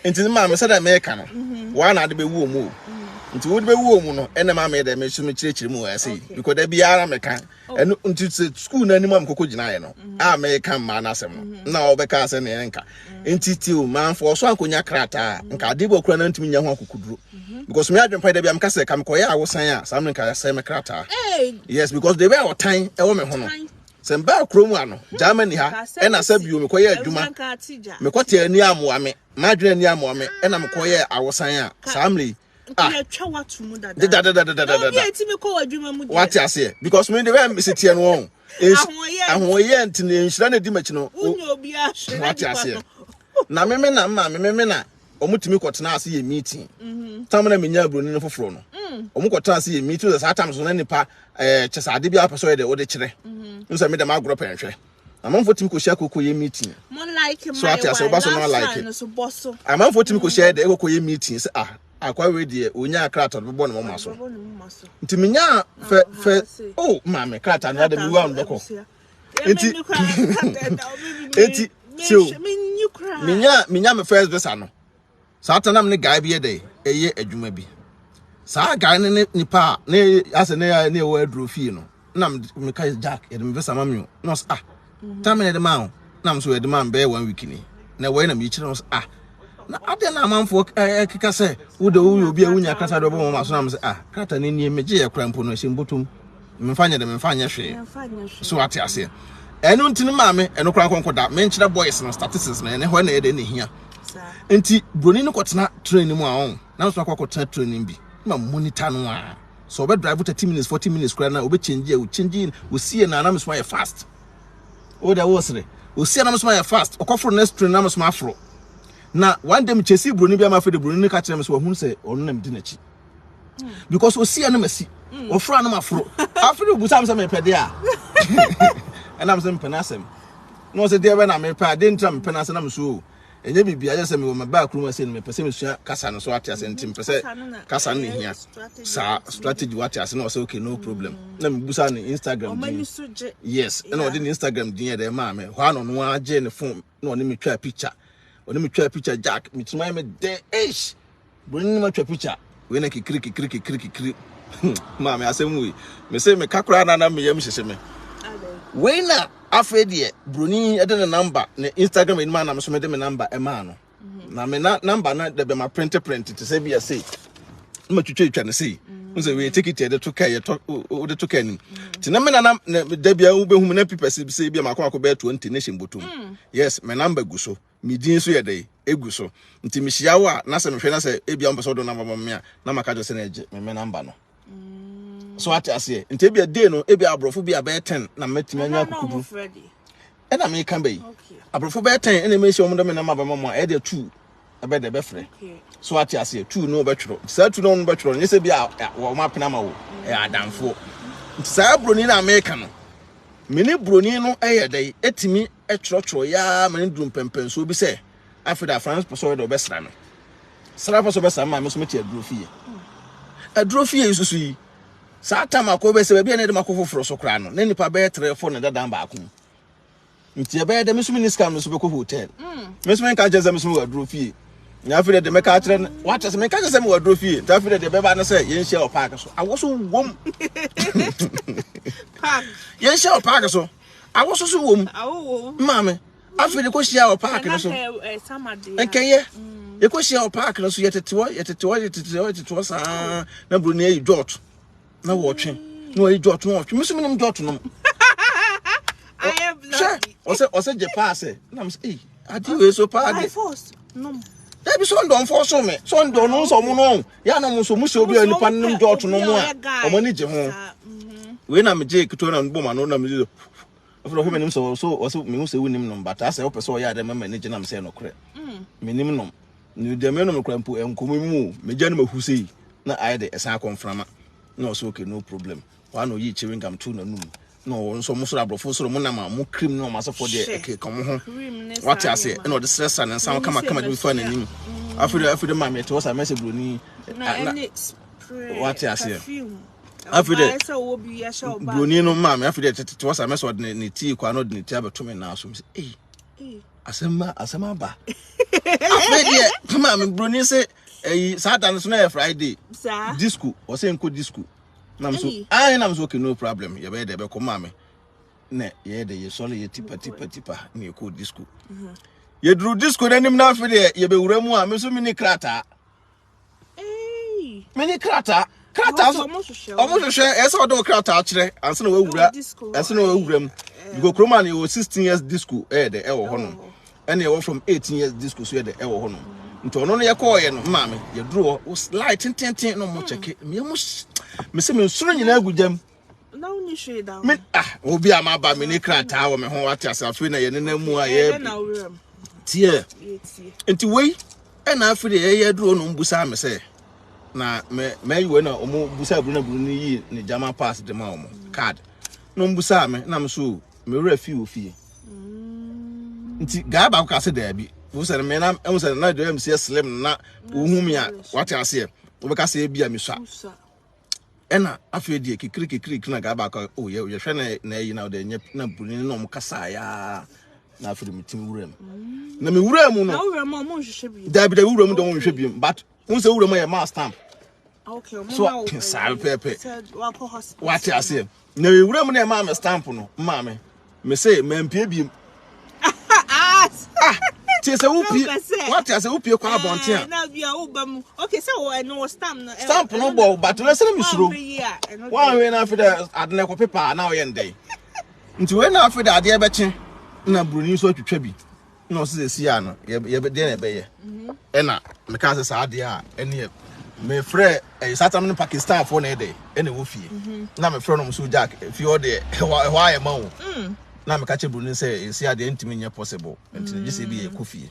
enti ma me say da me ka no wa na de be wu omu nti wo de be wu omu no ene ma me da me so me kirikiri mu wa say because da biara me ka eno nti school na anim am kokogina ye no a me ka ma na asem no na obeka ase ne nka nti ti o man for so ankonya krata nka de bo kura na ntimi nya ho akokuduro because me adwen pa da bia me ka se ka me koye awosan a sam nka se me krata yes because they were otan e wo me ho no semba kromu ano Germany ha e na sabio me koye adwuma me kote ani amoa me madwen ani amoa me e na me koye awosan a samle ya twa watu mu dada what ya say because me the way me sit here no ahoye ntine nhira na di machi no what ya say na me na omutimi kwotena ase ye meeting tam na menya broni no foforo no omukotena ase ye meeting that time so na nipa chesade bia peso ye de wo de kire nso me de ma agro penhwe amanfo timi ko share kokko ye meeting mo like my so what ya say obaso no like amanfo timi ko share de kokko ye meeting say akwa we de onya akrata bo no mo maso nti menya fe oh mama krata na de mi wa ndoko enti so menya me first visa no satanam ne guy bi de eye adwuma bi sa guy ne nipa ne ase ne wo adro fie no na me kai jack e de me visa mamio no tamene de ma na so e de ma be 1 week ni na we na me kire no na ade na amanfo kika se wo de wo obi a wunya krata do bo mo maso na me se krata ne nie meje ye krampo no hye mbotom memfanya hwe so ate ase eno ntini maame eno kra konkoda me nkyere boys no statistics na ene ho na ye de ne hia enti broni no kotena training mu a on na so akokotena training bi ma monitor no a so obe drive 30 minutes 40 minutes kra na obe change we see na na me so fast o da wo sere o see na me so fast okofro next training na me so afro na one day me chesi broni bi ama fe de broni ka kire me so hu se onu na me di na chi because o see na masi o fro na afro afro bu sam se me pede a and I'm saying penasem no se dey na me pa dey ntra me penasem na me so enye bibia je se me wo me back room se me pese me sua kasa no so ate ase ntim pese kasa no hia sa strategy what ase no say okay no problem na me busa ni Instagram yes and o dey Instagram din dey ma me ho ano no age ne phone na oni me twa picture jack me tuma me dey ish bring me twa picture we na kikiri ma me asem me say me kakura na me yam hyehye me we na afedie broni ede ne number ne Instagram ni ma na me so me de me number e ma no na me na number na de be ma print to say be say ma twetwa ne say nse we take it de to kai to de to kai ni ti na me na da bia wo behum na people say bia ma kwa be 20 nation botum yes me number gu so me din so ye dey egu so nti me hia wo na se me hwe na se e bia mpeso do na mama me na maka jo se na eje me number no so ate ase nti e bia day no e bia abrofo bia be 10 na metime anya kukudu e na me kan be abrofo be 10 e na me hia omo do me na mama mama e de 2 e be de be frɛ so ate ase 2 no be tworo sa 2 no be tworo nyese bia wo ma pena ma wo e adamfo nti sa broni na America no mini broni no e ye dey etimi e tworo ya mani drum pempen so bi se afida France person do be sra no sra person be sra ma me so meti adrofie isusu yi sa tama ko be se bia na de makofo foro so kra no na nipa be 3 4 na dadan ba ko nti be de me so miniscam no so be ko hotel me so men ka je se me so adrofie nya afida de me ka atre what se me ka je se me adrofie ta afida de be ba na se yen share o park so awo so wom park yen share o park so awo so wom awo mame afida ko share o park no so enkaye ye ko share o park no so yetetewo sa na bruni e dot na watching no e dot no me so minim dot no I am bloody o se je pass na me say adi we so pa I force no e bi so ndon force me so ndon no so mo no ya na mo so muso obi anipa nim dot no mo a o mo ni je ho we na me je kito na bo ma no na me je afro ho menim so me hu se wonim no but asa o pese o ya de me manage na me say no kore menim no Ni de me no me krampo enkomo mu me gya no mahu sei na aye de esa konframa na so okay no problem wa no yi chewing gum tu na num no so mo so abrofo so mo na ma mo cream no ma so for de eke komo ho what you say no the stress and some kama de fa na nim afide ma me to was a message broni what you say afide broni no ma me afide to was a message ne tea kwa no ne tea beto me na so me asema ba afide ma me broni say Saturday so na Friday disco o say nko disco nam so nam so okay no problem ye be de be ko ma me ne ye de ye solo ye tipa ne ko disco ye dru disco nanim na afide ye be wura mu a me so mini krata mini krata so omo hwehwe e so do krata kire anse na wawura anse na wawuram go kroma ne 16 years disco de e wo ho no ene ye wo from 18 years disco so de e wo ho no nto no ye ko ye no ma me ye dru o light tintin no mo cheke me se me suru nyina agudam na uni hwe da me obi ama ba me ni krata wo me ho wate asafe na ye nena mu a ye tie enti wei na afire ye dru no mbusa me se na me yiwe na omo busa buru na buru ni yi ni jama pass de ma omo card no mbusa me na me so me wura fi ofie nti ga ba ko se da bi wo se me na em se na do MC slim na wo hu me a wate ase wo be ka se bia me swa ena afie die kikiri na ga ba ko o ye hwe na yi na de nye na buru ni no mo kasa ya na afire mitim wura mu na me wura mu no na wura mu mo hwehwe bi da bi da wura mu do mo hwehwe bi but won se wura mu ye ma stamp okay so sorry pepe what I say na we wura mu na ma me stamp no ma me say me mpie bi ti se wupi what I say wupi kwa abonte na bia wo ba mu okay say wo no stamp no bo but we say me suro one we na afida adne ko paper na o ye ndey nti we na afida ade e be che na bruni so twetwa bi na o se si ya no ye be de na be ye na me ka say sa ade a ene me frɛ Satam no Pakistan for na dey ene wo fie na me frɛ no so Jack fi o de why am wo na me ka che bruni say si ade ntimi nye possible ntimi gise bi e kofie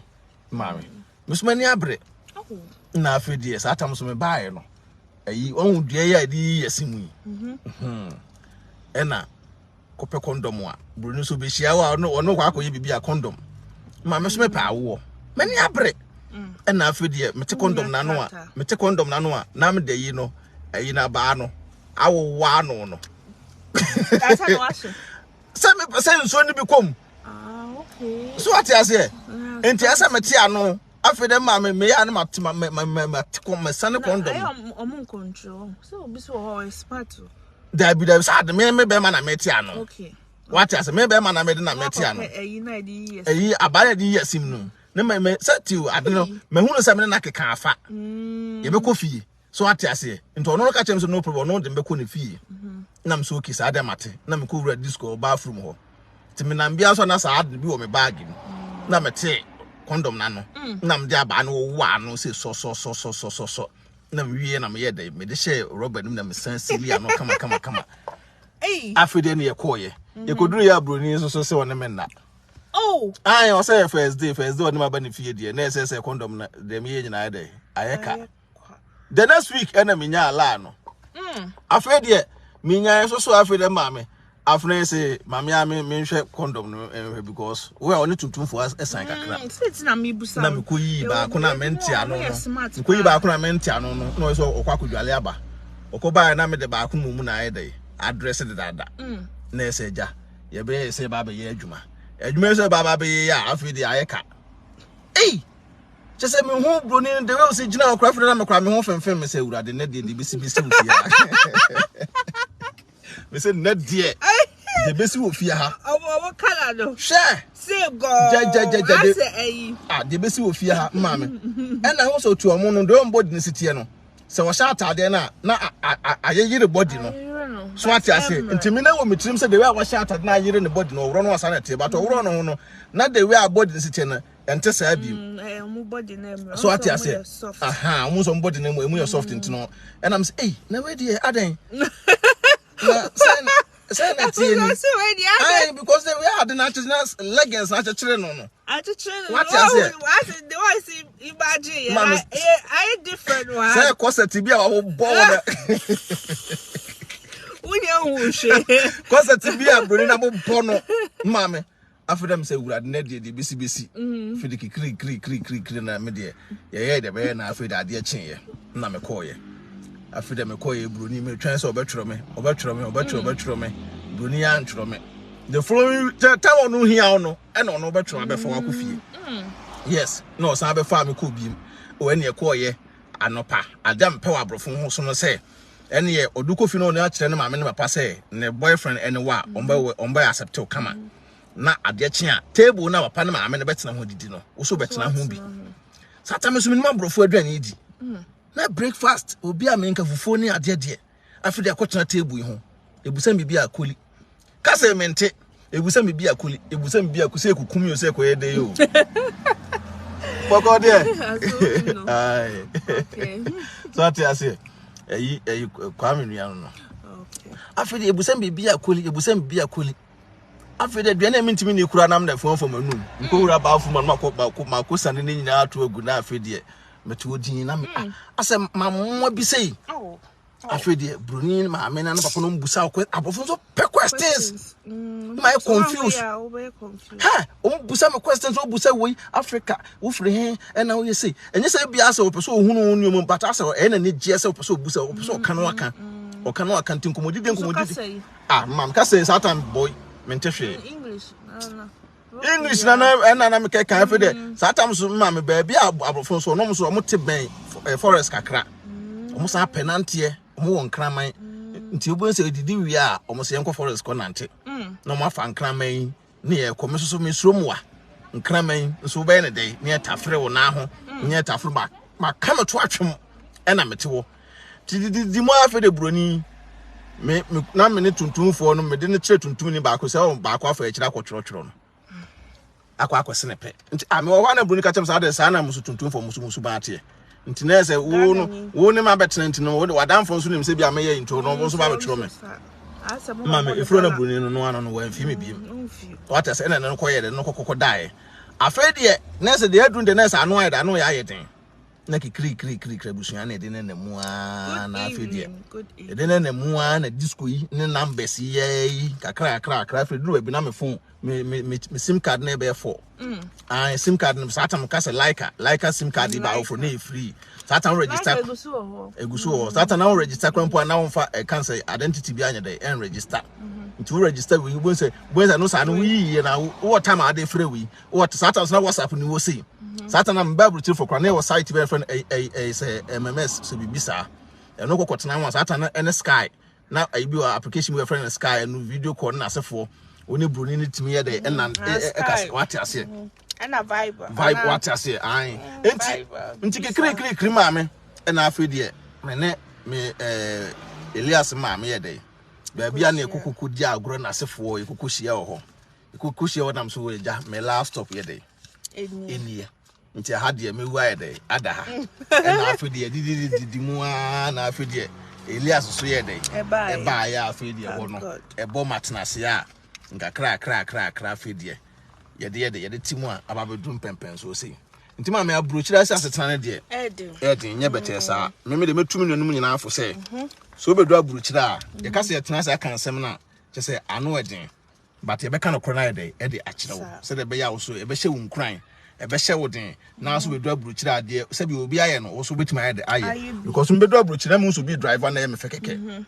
maame musumani abre na afedie Satam so me baaye no on dua ya di yesimu ena kope condom a bruni so be hia wa no kwa akoye bibia condom maame so me pa wo mani abre ena afedie mete condom na no a na me de yi no ayi na ba no awo wa no that's how wash say me say so ni bi kom okay so what you say enti asa mete ano afede ma me ya na matema me sane condom I'm control so be so smart da bi sad me be ma na mete ano okay what you say me be ma na me de na mete ano ayi na di yes ayi abale di yesim no ne me set you ade no me hu no se me na keka afa ye be ko fie so what you say nto no ka chem so no problem no de be ko ne fie na me so kisa ade mate na me ko wura disco bathroom ho ti me na mbia so na sa ade bi wo me bag na me te condom na no na me de aba no wo ano se so na me wie na me ye de me de share rubber nim na me san silia no kama afide ne ye koye ye koduru ya broni so se wona me na oh I say first day on my benefit there na say condom na dem ye nyina dey ayeka the next week enemy nya ala no afre there me nya so afre ma me afre say mama ya me hwe condom no because we are only tuntumfo esan kakra sit na me busa na me koyi ba ko na menti ano no koyi ba ko na menti ano no so okwa kodwale aba okoba na me de ba ko mu na ayedey address de dada na say ja ye be say baba ye adwuma adwuma so baba be ya afidi ayeka just say me hu broni de we say gina okra fere na me kra me hu femfem me say urade na de bisi wo fia me say na de bisi wo fia ha owo kala no share say go ja say de bisi wo fia ha ma me na ho so tu omo no de on body ni sitie no se wo sha atade na ayeyire body no so what I say ntimi na wo mitrim say the way I wash atade na ayeyire ne body no woro no wasa na te but woro no ho no na the way a body ni sitie no ente sa bi mu body na so what I say mu so body na emu soft ntino and I'm say na we dey adan na say na because they were the natural leggings na chire no. What is it? What do I see imagine? I different one. Say corset bi a wo born. Corset bi a broni na bo born mama. After them say wura na de bisi fidiki kri na me de ye de be na after ade chen ye na me call ye after them call ye broni me twan say obetro me broni ya ntro me the following time no hia no e no no obetro abefo akofie yes no san abefa me ko biem o ene ye call ye anopa adam pe wa brofo ho so no say ene ye odukofi no na akire ne ma me ne papa say ne boyfriend ene wa omba accept o kama na ade chia table na papa na maame na betena ho didi no wo so betena ho bi satame so minima brofo aduane idi na breakfast obi a menka fufuo ni ade de afi de akotena table ho ebusa mi bi akoli kase mente ebusa mi bi akoli ebusa mi bi akuse ekukumi o se koye de yo poko de ai okay so ati ase eyi kwame nua no okay afi de ebusa mi bi akoli after the duane mintimi ni kura nam na fon anum nko wura ba afu man mako sane ni nyina ato agu na after de meto odin na me asem mammo bi sei after de bruni ma me na papa no mbusa ko abofo so pe questions my confused ha mbusa me questions so busa we Africa wo free he na wo yesi enye se bia se wo peso ohunu nnuom bata se e na ne gie se wo peso busa wo peso ka no aka ntinkomodi mam ka say satan boy English na me keka afi de sometimes ma me ba bia abrofo so no so mo te ben forest kakra mo sa penante mo won kraman nti obo se didi wi a mo se enko forest ko nante na mo afa kraman ne e ko me so me sromwa kraman so be ne dey ne tafre wo na ho ne tafre ma kama to atwem e na mete wo didi mo afi de broni me na me ne tuntumfo no me de ne kire tuntum ni ba ko se ba ko afa kire akotworo no akwa senepe nti me wo na bruni ka chem sa de sa na musu tuntumfo musu ba ate nti na se wo ne ma betena nti no wadamfo so ne se bia me ye into no wo so ba betro me mama ifro na bruni no ano no wa mfi me biem what ase na no koye de no kokoko dai afa de na se de adun de na se anu ya da no ya yeden na ki kri busuan na de na mu a na afa de de na mu a na disco yi ne numbers yi kakra afa duru bi na me phone me sim card na be 4 sim card no satam ka se like sim card ba ofo na free satam register eguso satam na register krampo na wonfa cancel identity bi anya dey en register to register we go say no sa no yi na what time are they free we what satam na WhatsApp ni wo say satam na mbabru til for kwane wo site be friend say MMS so bibisa no kokotena wan satam na en Sky na bi application we friend Sky no video call na asefo oni bruni ni timi ye de na what ase na vibe what ase ai enti kri maame na afi de me Elias maame ye de ba bia na ekukuku di agro na asefo ekuku hia ho ekuku hia wo nam so we ja me laptop ye de eni nti ha de me wu ye de ada ha na afi de didi mu na afi de Elias so ye de e ba ya afi de ho no e bo matnase ya nga kra fedie yede timu a ababedum pempen so sei ntima me abrochira ase asetana de edin nya betesa me de metumi nunum nyina afo sei so bedu abrochira ye kase ye tena ase kan nsem na che sei ano edin but ye beka no krona de akire wo se de be ya wo so ye be hye wo nkran e be hye wo den na so bedu abrochira de se bi obi aye no wo so betuma aye de aye because me bedu abrochira mu so bi driver na ye me fekeke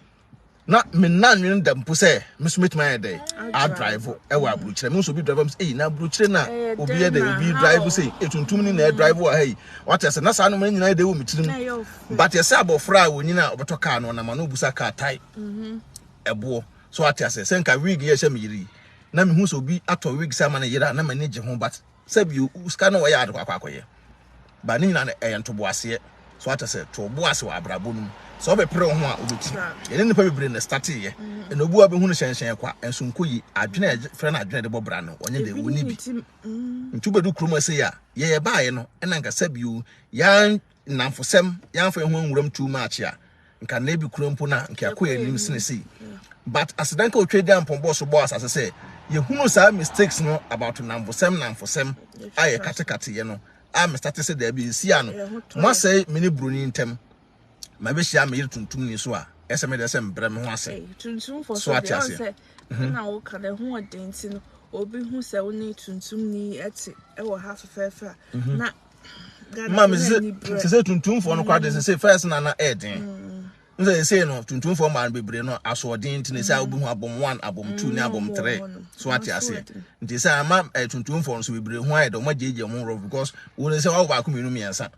na me nan nwen da mpo se me so metuma ye dey a drive e wa abrochire me so bi drive me na abrochire na obi ye dey obi drive say etuntum ni na e drive wa hey what say na sa no man nyina dey wo mitirim but ye say abofra a wonyina obeto car no na ma no busa car tai ebo so what say say nka wig ye hye me yiri na me hu so bi ato wig say ma na yira na ma ne je ho but say bi uska no wa ya adekwa akoye ba ni nyina na e ntobo ase so what say to bo ase wa abrabonum so be pre ho a obeti ye ne pa bebre na start ye na obu abe hu no hyen kwa enso nkoyi adwene frɛ na adwene de bobra no onye de woni bi ntu bedu kroma se ya ye baaye no na nka sabiu ya namfosem ya fa ho nwuram too much a nka na bi krompo na nka akoya nim sene sei but as dan ka otwe dan pon boss boss as say ye hunu sa mistakes no about namfosem aye kate ye no a me start say there be si ano mo say mini broni ntem ma be hia me yire tuntum ni so a ese me de se mbrem ho ase tuntum for so say na wo ka de ho odenti no obi hu se wo ni tuntum ni eti e wo ha fefa na ma me say tuntum for no kwa de say first na edin nse say no tuntum for man bebre no aso odenti ne say obi hu abom 1 abom 2 ni abom 3 so ati ase nti say ama tuntum for no so bebre hu aye do ma jeje ho ro because wo ne say wa ba ko minu miensa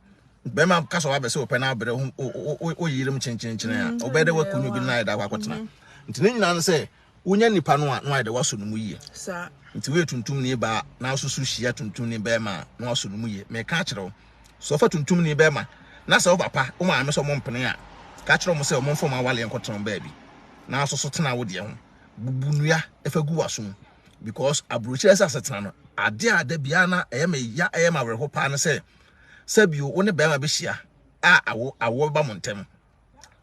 be ma kaso wa be say open na bebre o yirim chinchin a obede wa kunu bi na da kwa kwatena nti ne nyina no say wonya nipa no a no aye de waso no mu yie sa nti we tuntum ni ba na so so hia tuntum ni be ma na waso no mu yie me ka kire so fa tuntum ni be ma na say o papa o ma me so mo mpene a ka kire mo say o mo mfo ma wale enkoton ba bi na so so tena wo de ho bubunua efagu waso because abrochi esa setena no ade ada bia na me ya ma were ho pa na say sabio wo ne be ma be hia a awo ba montem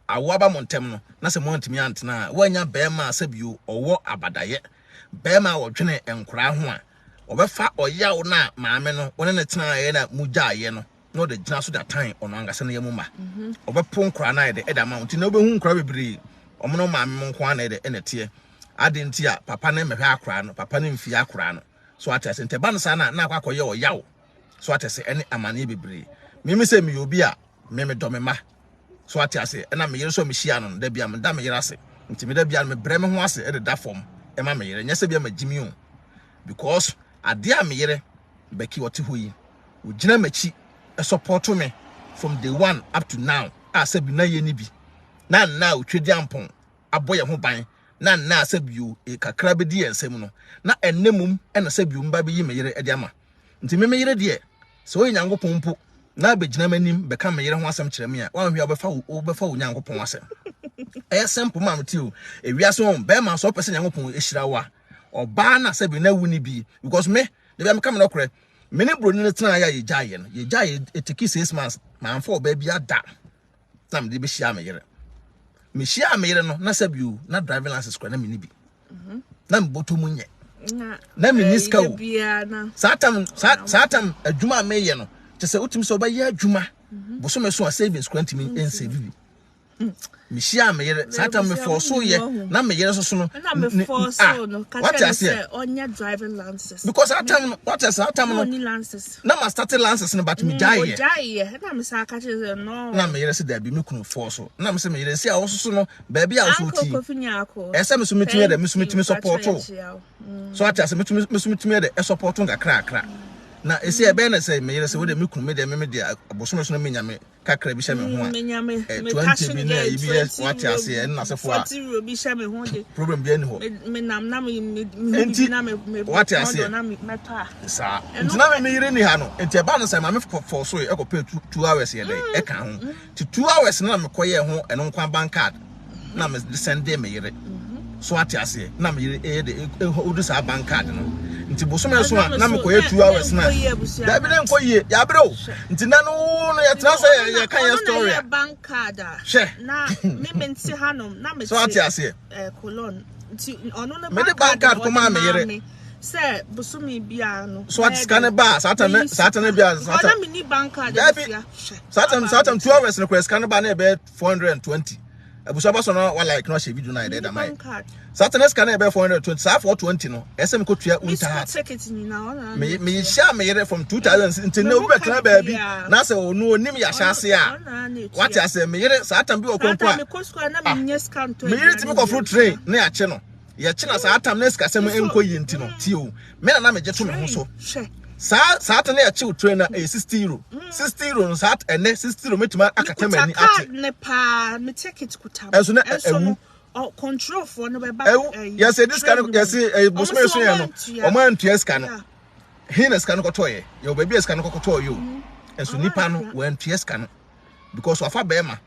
awaba montem no na se montimi antena wanya bema sabio owo abadaye bema wodwene enkura ho a obefa oyawo na maame no wona ne tena ye na mugyaye no no de gina so da tan ono angase na yemuma obepo nkura na ye de eda ma nti na obehu nkura bebre omono maame mo nko na ye de enete ade nti a papa na mehwe akura no papa na mfi akura no so atase nte ba no sa na akwakoye oyawo so atase ene amane bebre mimi se mi obi a meme domema so atase ena me yere so me hia no da bia me da me yere ase nti me da bia me brem ho ase e de da fom e ma me yere nya se bia ma gimi o because ade a me yere beki wote hoyi o gina machi e support me from day 1 up to now ase bi na ye ni bi na o twedi ampon aboye ho ban na ase bi o e kakra be di ensem no na ennemum e na se bi o mba be yi me yere e de ama nti me yere de so Onyankopon mpo na begina manim beka me yere ho asem kire me a wan hwe obefa Onyankopon asem simple mam tio ewiase on be ma so pese Onyankopon ehira wa oba na se bi na wuni bi because me de be am kam na kore me ne broni ne tena ya ye gyaye etiki 6 months ma amfa oba bi ada na me de be hia me yere me hia me yere no na se bi o na driving license kore na me ni bi na me boto mu nye na me niska o satam adwuma me ye no tese utim so ba ye adwuma boso me so a savings grant me en save me share me yere satam me for so ye na me yere so no na me for so no ka say onya driving license because satam no license na ma start license no but me die na me sa ka say no na me yere se da bi me kunu for so na me se me yere se a wo so no ba bia wo so ti ese me so metumi da me so metumi support so atase me so metumi da support ngakra na esi ebe na say me yere se wo de me kunu me de abosom so na me nyame kakra bi hye me ho a 20 bi na ibs what you say na sefo a 40 bi hye me ho de problem bi ani ho me nam na me what you say na me meta sa ntina me yere ni ha no enti eba no say ma me for so e go pay 2 hours ye dey e kan ho ti 2 hours na me koye ho eno nkwa bank card na me send dey me yere so what you say na me yere e de odu sa bank card no nti bosome so a na me koye 2 hours na da bi den koye ya bro nti na no ya tra say ya kan ya story bank card na me menti hanom na me so what you say colon nti ono na bank card ko ma me yere say bosome bia no so what scan ba satan bia satan na me ni bank card bia satan 2 hours na ko scan ba na be 420 abuso ba so no wa like no share video na dey da mai satan scan na be 420 sa 420 no SM ko tua unta ticket ni na me share me yere from 2000 until now be kana ba bi na say onu onim ya hyase a what you say me yere satan bi okonko a me ko square na me nye scan to me yere timi ko fruit train na ya che no ya che na satan na ska sem enko yi nti no ti o me na me je to me ho so satan na ya che train na 60 euro 60 euro sat ene 60 euro metuma akata mani ate ne pa me ticket kutam enso na ewu control for no be back yes this kind yes bosome so ya no o man tues kan hina scan ko toye yo baby scan ko toye yo enso nipa no wan tues kan because of abema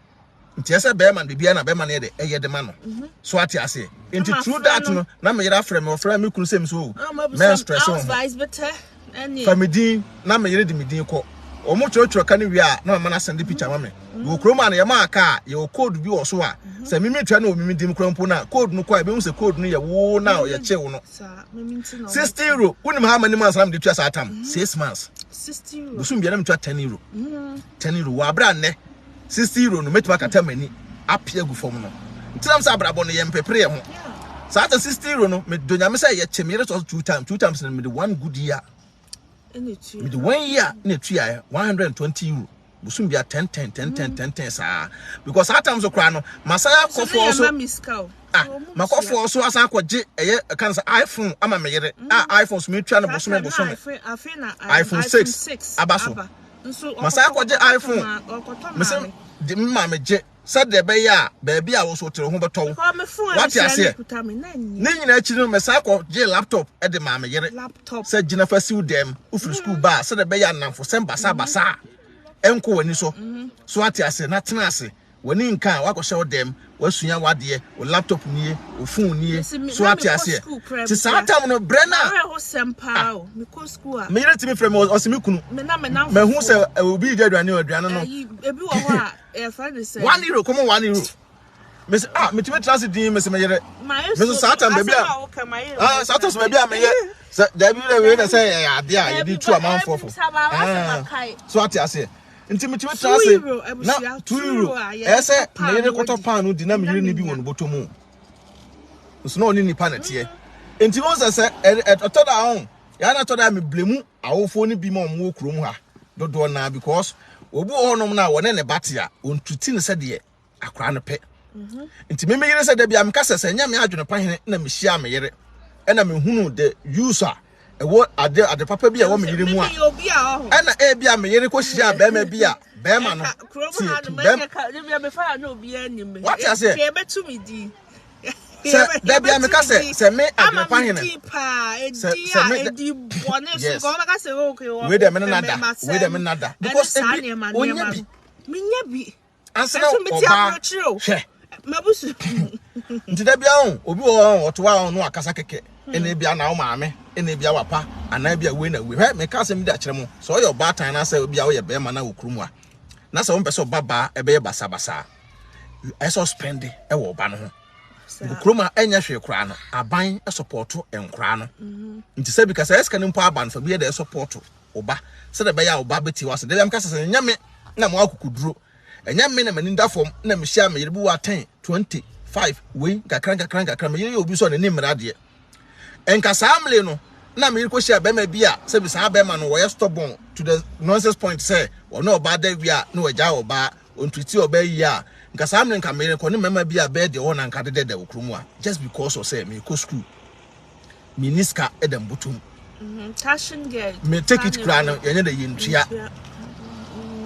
nti ese bema de bia na bema na de eye de ma no so ati ase nti through that no na me yera frame me kunu sem so men stress on advice better any family na me yere de medin ko omo choro ka ne wi a na mama na send picture ma me wo kroma na ye ma aka ye code bi wo so a se mimi twa na o mimi dim krampo na code no kwa e be hu se code no ye wo na ye che wo no sa mimi nti no 60 euro unim ha mani man sam de twa sa atam 6 months 60 euro busum bia na me twa 10 euro 10 euro wa bra ne 60 euro no metima kata mani apia gu fom no ntinam sa brabo no ye mpepere ho sa ata 60 euro no me do nyame say ye chemire to two times no me the one good year me the 1 year na tuya 120 euro busum bia 10 sa because at times okra no masaya kofo so makofo so asa akwaje eye kan sa iPhone ama me yere iPhone so me twa no busum iPhone 6 abaso masaya akwaje iPhone mesem di mma me je said the be ya baby a wo so tere ho beto what you say ne nyina achi no mesa akwaje laptop e de ma me yere said gina fasiu dem ufri school ba said the be ya namfo sem basa enko wani so what you say na tena ase wani nka wakɔhye dem wasunya wade o laptop nie o phone nie so what you say ti sa tam no brena ho sempa o me ko school a me yere timi frame o se me kunu me hu se obi di aduane no ebi wo ho a e fa de say 1 euro come 1 euro me say me timi transit din me se me yere me so sa tam baby a sa tam baby a me yere se da bi we na say ade a ye di tu amanfo so what you say intimate trase na 2 euro ese me yere koto pan no di na me yere ni bi won botomu so na oni nipa na tie enti won se otoda on ya na toda me blemu awofo ni bi ma omo okurom ha dodo na because obu honom na wone ne batia ontuti ne se de akra no pe enti me yere se da bia me kasa se nya me adwene pahene na me hia me yere ena me hunu the user ewo ade papa bi a wo me yire mu a ena e bi a me yire ko hia be ma bi a be ma no what you say ke betumi di se da bi a me ka se me ade pa hene edi bone so go ma ka se okay we dem nada because onya bi minya bi ansana oba mabusu nti da bia on obi wo otowa on no akasa keke ene bia na wo maame ene bia wapa ana bia we na we he me ka se mi da kire mo so your batan na say bia wo ye be ma na okurumu a na se wo pese baba e be basa basa e so spend e wo ba no ho okurumu enya hwe kura no aban e support enkura no nti se bi ka se eska ni mpo aban fa bia da e support oba se da be ya oba beti wa se da bia me ka se nya me na mo akukuduro enya me na mani ndafom na me hia me yere bu wa 10 25 we kakran me yere obi so ne nimra de enka samle no na me yere ko hia be ma bia se bi sa be ma no wo ye stubborn to the nonsense point say wo no oba da wi a na waja oba ontuti oba yi a nka samle nka me yere ko ne mama bia be de wo na nka de okrumu a just because of say me ko school miniska edem butum tashin get me take it kra no yenye de yintua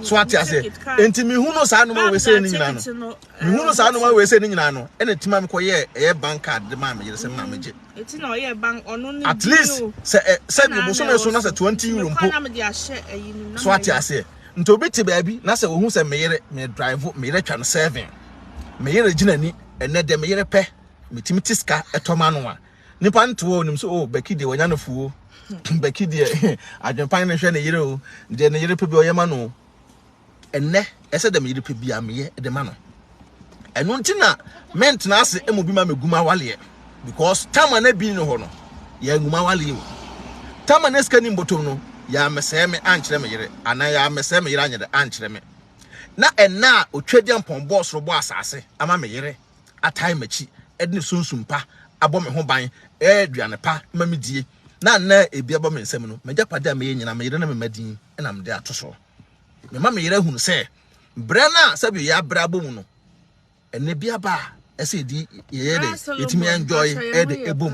so what you say enti me hu no sa no ma we say ni nyina no me hu no sa no ma we say ni nyina no ene tima me koye bank card de ma me yere se ma me je eti na oye bank ono ni at least se bi bo so me so na se 20 euro mpo na me de ahye ayi ni so what you say nti obi te baabi na se wo hu se me yere me drive me yere twa no 7 me yere gina ni ene de me yere pe me timi tiska etoma no a nipa nto onim so oh beki de wanya no fuo beki de adwempan ne hwe ne yere o de ne yere pe bi oyema no enne ese dem yiri pe bia meye de ma no eno ntina ment na ase emu bi ma meguma wale because tama na bi no ho no ya nguma wale o tama na ska ni mbotom no ya meseme me ankyere me yire ana ya meseme me yire anyede ankyere me na enna otwadi ampon boss ro bo asase ama me yire atai machi edne sunsumpa abo me ho ban aduane pa ma me die na ebi abo me nsem no megapade a me nyina me yire na me madin na me de atoso me mama yere hunu se brana sabi ya brabo mu no ene bia ba ese di ye de etimi enjoy e de ebom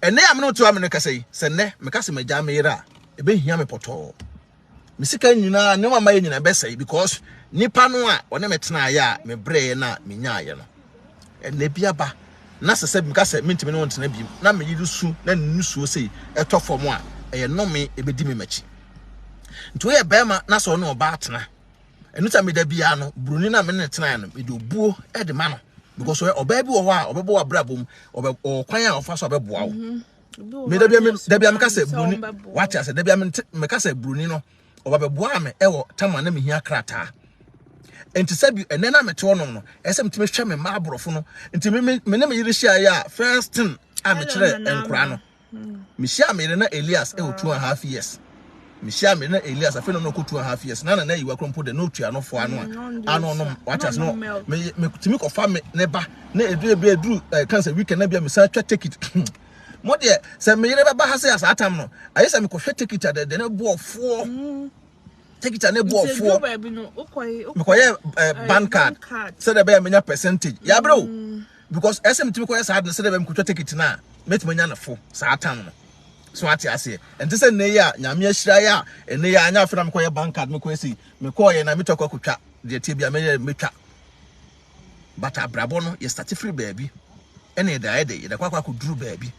ene ya me no to amene kase se ne me kase maja me yere a ebe hia me poto me sika nyina ne mama ye nyina be sai because nipa no a one metena ya me bre na me nya ye no ene bia ba na se sabi me kase mentimi no ntena bi na me yidu su na nusuo sei eto fom a eye no me ebedi me machi nto ye bema na so no oba atena enu ta me da bia no bruni na me ne tena no me de obuo e de ma no because oba bi wo ho a obebo wa brabom okwan a ofa so obebo wo me da bia me ka se bruni what ya se da bia me ka se bruni no obabeboa me ewo tama na mehia krata enti sabi ene na mete wono no esem timi hwe me ma aborofo no enti me na me yire hia ya first thing a me kire enkura no me hia me na Elias ewo 2.5 years me hia me na Elias afi no no 2.5 years na na yiwa krompo de no tua no fo ano no watches no me timi ko fa me ne ba na edu cancer weekend na bia me sa twa ticket mo de se me yire ba ha se asatam no ayi se me ko hwe ticket de na bo ofo ticket na bo ofo me ko ye bank card se de be me nya percentage ya bro because SM timi ko ye sa se de be me ko hwe ticket na metima nya na fo satam no so ati ase enti se ne ya nyame ahira ya ene ya anya afra me ko ye bank card me ko esi me ko ye na me tokwa kotwa de tie bia me metwa but abrabo no ye start free baby ene da ye da kwakwa ko duru baby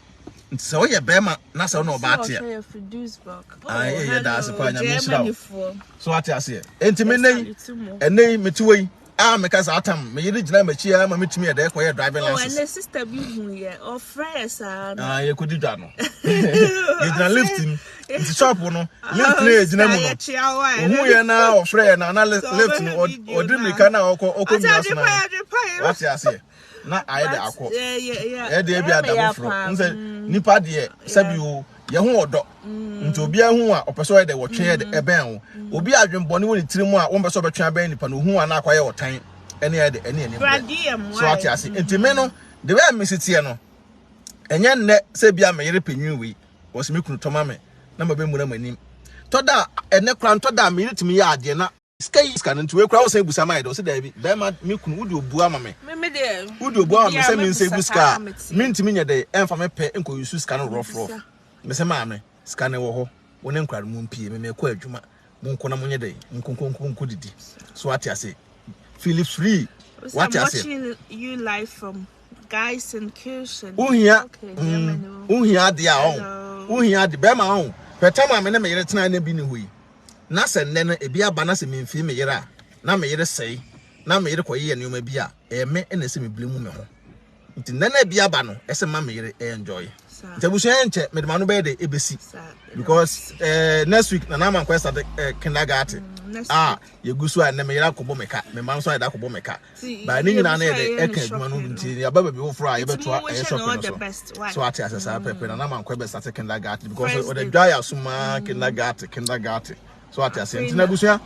nti se wo ye bema na se no ba ate ye da ase kwa nyame ahira so ati ase enti me nei ene metiwei me kasa atam me yiri gina machi ya ma metumi e da ko ye driving license and sister bi hu ye or friends ye kodi dwa no ye gina lifting nti shop no lift na gina mu no hu ye na o frɛ na lift no odi mika na okɔ mi aso na what you say na ayede akɔ e de bia da fro nse nipa de sabi o ye hu odo nti obi ahu a opeso ye de wotwe de eben wo obi adwenbone woni tirimu a wo mbeso betwe aben nipa no hu a na akwaye wotan ene ye de ene ene so ati ase nti me no de we amisitie no enye nne se bia me yere panyu wi wo se me kunu toma me na mabe mu na manim toda ene kran toda me yitimi ya ade na scan nti we kra wo se busa mai de wo se da bi be ma me kunu wudi obu ama me de wudi obu ama me se me nse buska me ntimi nye de emfa me pe enko yusu scan rough me se ma me scan wo ho woni nkra mu mpie me ko adwuma munko na munye de nkonkonkonko didi so ati ase feel free what you say you live from guys in Kirsten uhia de a on uhia de be ma on petama me na me yere tena na bi ni hoyi na se nne no ebi aba na se me mfi me yere a na me yere sei na me yere koye ne oma bi a me na se me blemu me ho nti nne na bi aba no ese ma me yere enjoy ntabusu enche me de ma no be de ebesi because next week na man quest at kindergarten ye gusu a na me yere akobo meka me man so da akobo meka ba ni nyina na de eka aduma no nti ya baba bi wo fro a ye beto a shop no so ati asesa pepe na man quest be start kindergarten because o de dry asuma kindergarten so ati ase nti na busu ya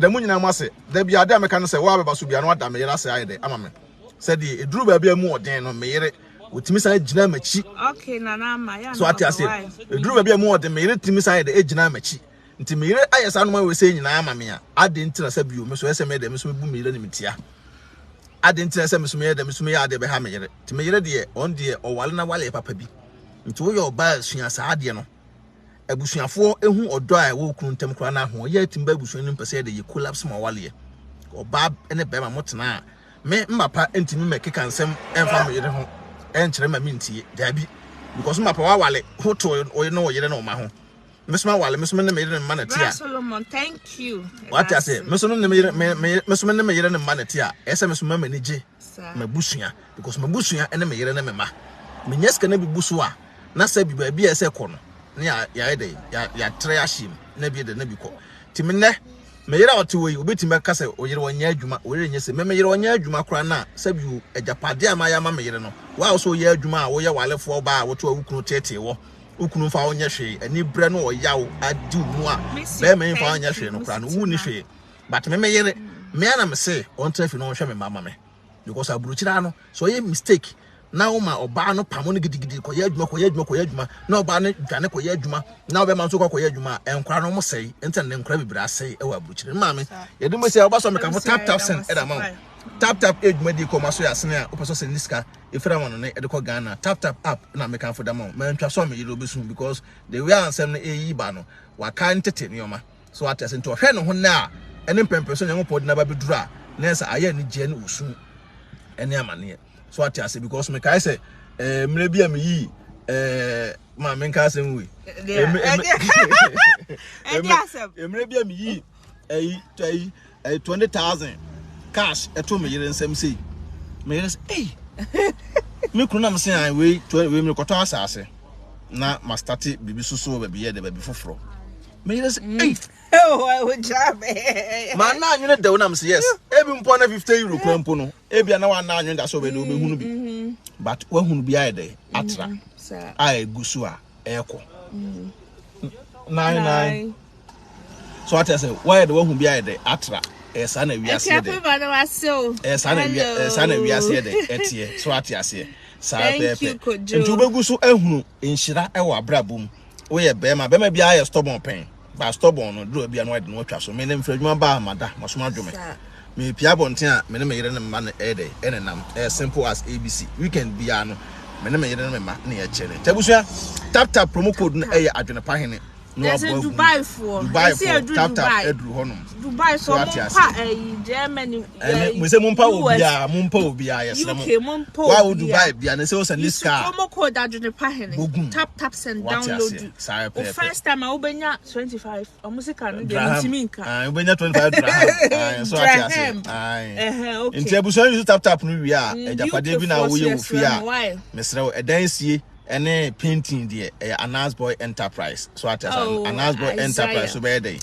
da mu nyina mase da bia da meka no se wa baba so bia no da me yere ase ayede ama me se de eduru ba bia mu odin no me yere utimi sa gina machi okay na ma ya so ati ase eduru ba bia mu odin me yere timi sa ayede gina machi nti me yere ayesa no ma we se nyina ama me a ade ntina sa bio me so ese me de me so bu me yere ni metia ade ntina sa me so me yere de me so me ya de be ha me yere ti me yere de on de o wale na wale papa bi nti wo ye oba sua sa ade no abusuafo ehu odo a wo kunu ntem kra na ho ye timba abusuan nim pese de ye collapse ma wale oba ene be ma motena me mbapa entimi mekeka nsem emfa me yere ho enkere ma mintie dabi because mbapa wa wale hoto oye no yere no ma ho mesoma wale mesoma ne me yere ne ma na tia Solomon thank you what I say mesoma ne me yere mesoma ne me yere ne ma na tia ese mesoma ma ni je mabusua because mabusua ene me yere ne me ma menyeska na bi busu a na sabi ba bi ese ko no ya ede ya tre ashim na bi de na bi ko timne me yere otewe obetime kase oyere wonya adwuma oyere nyese me yere wonya adwuma kora na sabi ejapade amaya ma me yere no wa so ye adwuma a wo ye walefo ba a wo to awukunu tete wo ukunu fa wonya hwe ani bre no oyawo adi mu a be me fa wonya hwe no kora no wu ni hwe but me yere me ana me say on trafi no hwe me mama me because aburuchira no so ye mistake na uma oba no pamo no gidigidi ko ye adwuma na oba no dwane ko ye adwuma na oba man so ko ye adwuma enkra no mo sei enten ne nkra bibira sei e wa aburuchira maame ye dum sei oba so me ka fo tap send e da ma tap adwuma di ko ma so ya sene a opeso se niska e fira won no e de ko Ghana tap app na me ka fo da ma ma ntwa so me yiro besu because the way ansem no e yi ba no wa kan tete ne oma so atase nto hwe no ho na ene mpempe so nyango pod na ba beduru a na sa aye ni je ne osu ene amane so ati ase because me kai say mre bia me yi ma me nka asem we mre bia me yi 20,000 cash eto me yere nsem sei me yere say me kunu na me say we me koto asase na ma start bibi suso ba biye de ba bi foforo me yere say I would job. Man, now you know the one say yes. Every point of 50 euro crampo no. Every now and now that's over no be. But when who be there atra. I gusua eko. 99. So what I say, why the one who be there atra? Sana we are saying. Sana we are saying etie. So what I say. Thank you, Kojo. And you be so ehunu inshira e wa brabum. We ye bema bia ye stubborn pen. Ba stubborn no do bia no wade no twa so. Me nem fradwuma ba amada masoma dwome. Me pia bonten a me ne me yere ne ma no e dey enenam. As simple as ABC. Weekend bia no me ne me yere ne ma na ye chere. Tabusua tap promo code no e adwene pa hene. There's a Dubai for tap edru honum. Dubai so Germany. We say mumpa obia yes na mo. Why would Dubai bia na say o send this car. Promo code adwene pa hene. Tap send download. First time I obenya 25. Omusika no dey ntiminka. Obenya 25 dirham. So ati ase. Okay. Nti abuso use tap no wi a ejapade bi na wo ye wo fi a. Mesrew edansie any painting there Anas Boy Enterprise. So at Anas Boy Enterprise so be there.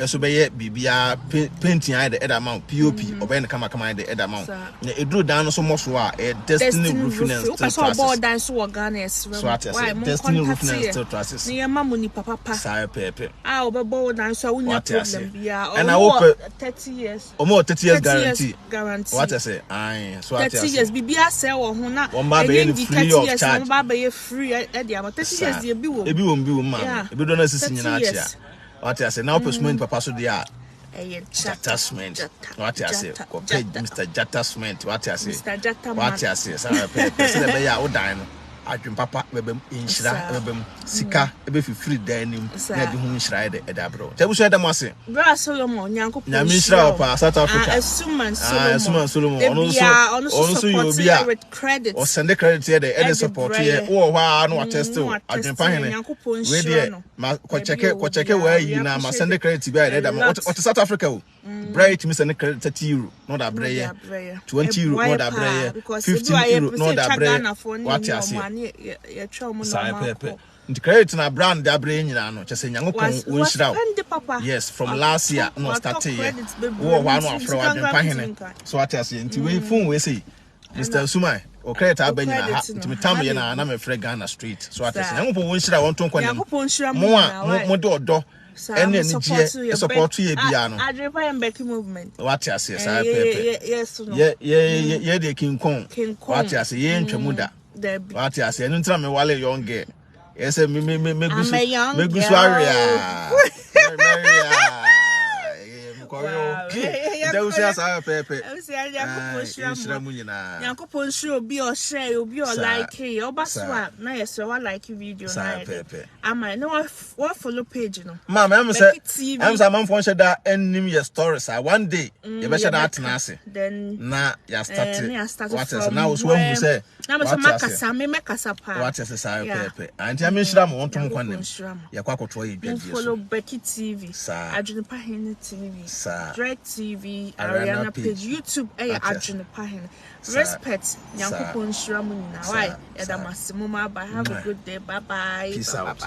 So be bibia painting I the other amount POP or ben kama the other amount. E drew down so much wa Destiny Roofing and Steel Trusses. So at Destiny Roofing and Steel Trusses. Near Mamuni Papa. Sire Pepe. Ah, board dance so we problem bia. And I hope 30 years. Almost 30 years guarantee. What I say? So 30 years bibia sell or hona. One baby free of charge. Free at the amount 30 years the be man. If you don't know this in what I say now postman papa so they are Jattasment. What I say? Mr. Jattasment. What I say? What I say? Sorry, person be ya o dan. Adwin papa bebem inshira bebem sika ebe fi free dan nim na bi hu inshira de edabro. Tebuso edam ase. Bra Solomon Nyankopon. Na inshira pa South Africa. Asuman Solomon. Ono so you be a with credit. O send the credit here the any support here. Wo hwa no attest to adwin pa hene. We dey ma ko check where you na ma send the credit be here edam. What South Africa o. Bright me send the credit 30 euro. No da breyer. 20 euro no da breyer. 15 euro no da breyer. What I say? The credit na brand da bre nyina no chese Nyankopon wonhyira. Yes, from last year no start here. Wo wa no afro adwen pa hene. So what I say nti we phone we say Mr. Sumai o credit abanyina ha nti metam ye na me frɛ Ghana street. So what I say Nyankopon wonhyira won ton kwanem. Mo de odo any support you bia no. Adrepa Mbeki movement. What I say sir pepe. Yes no. Yeah de King Kong. What I say ye ntwamuda. What I say no ntra me wale young girl. Yes me gusu area. Nyankopon show be or share obi or like e obaswa na yeso like video na ama no what follow page no mama am say man fon share that enim your stories one day you be share that tenase then na ya start what is now so when you say na me so makasa me mekasa pa what is say pepe anti am shira mo wonto kwanem ya kwa koto ye dwadi follow Becky TV Adwene Pahene TV Dread TV Ariana page YouTube Adwene Pahene respect Nyankopon shira mu nyina why edamase mu ma ba have a good day bye bye peace out.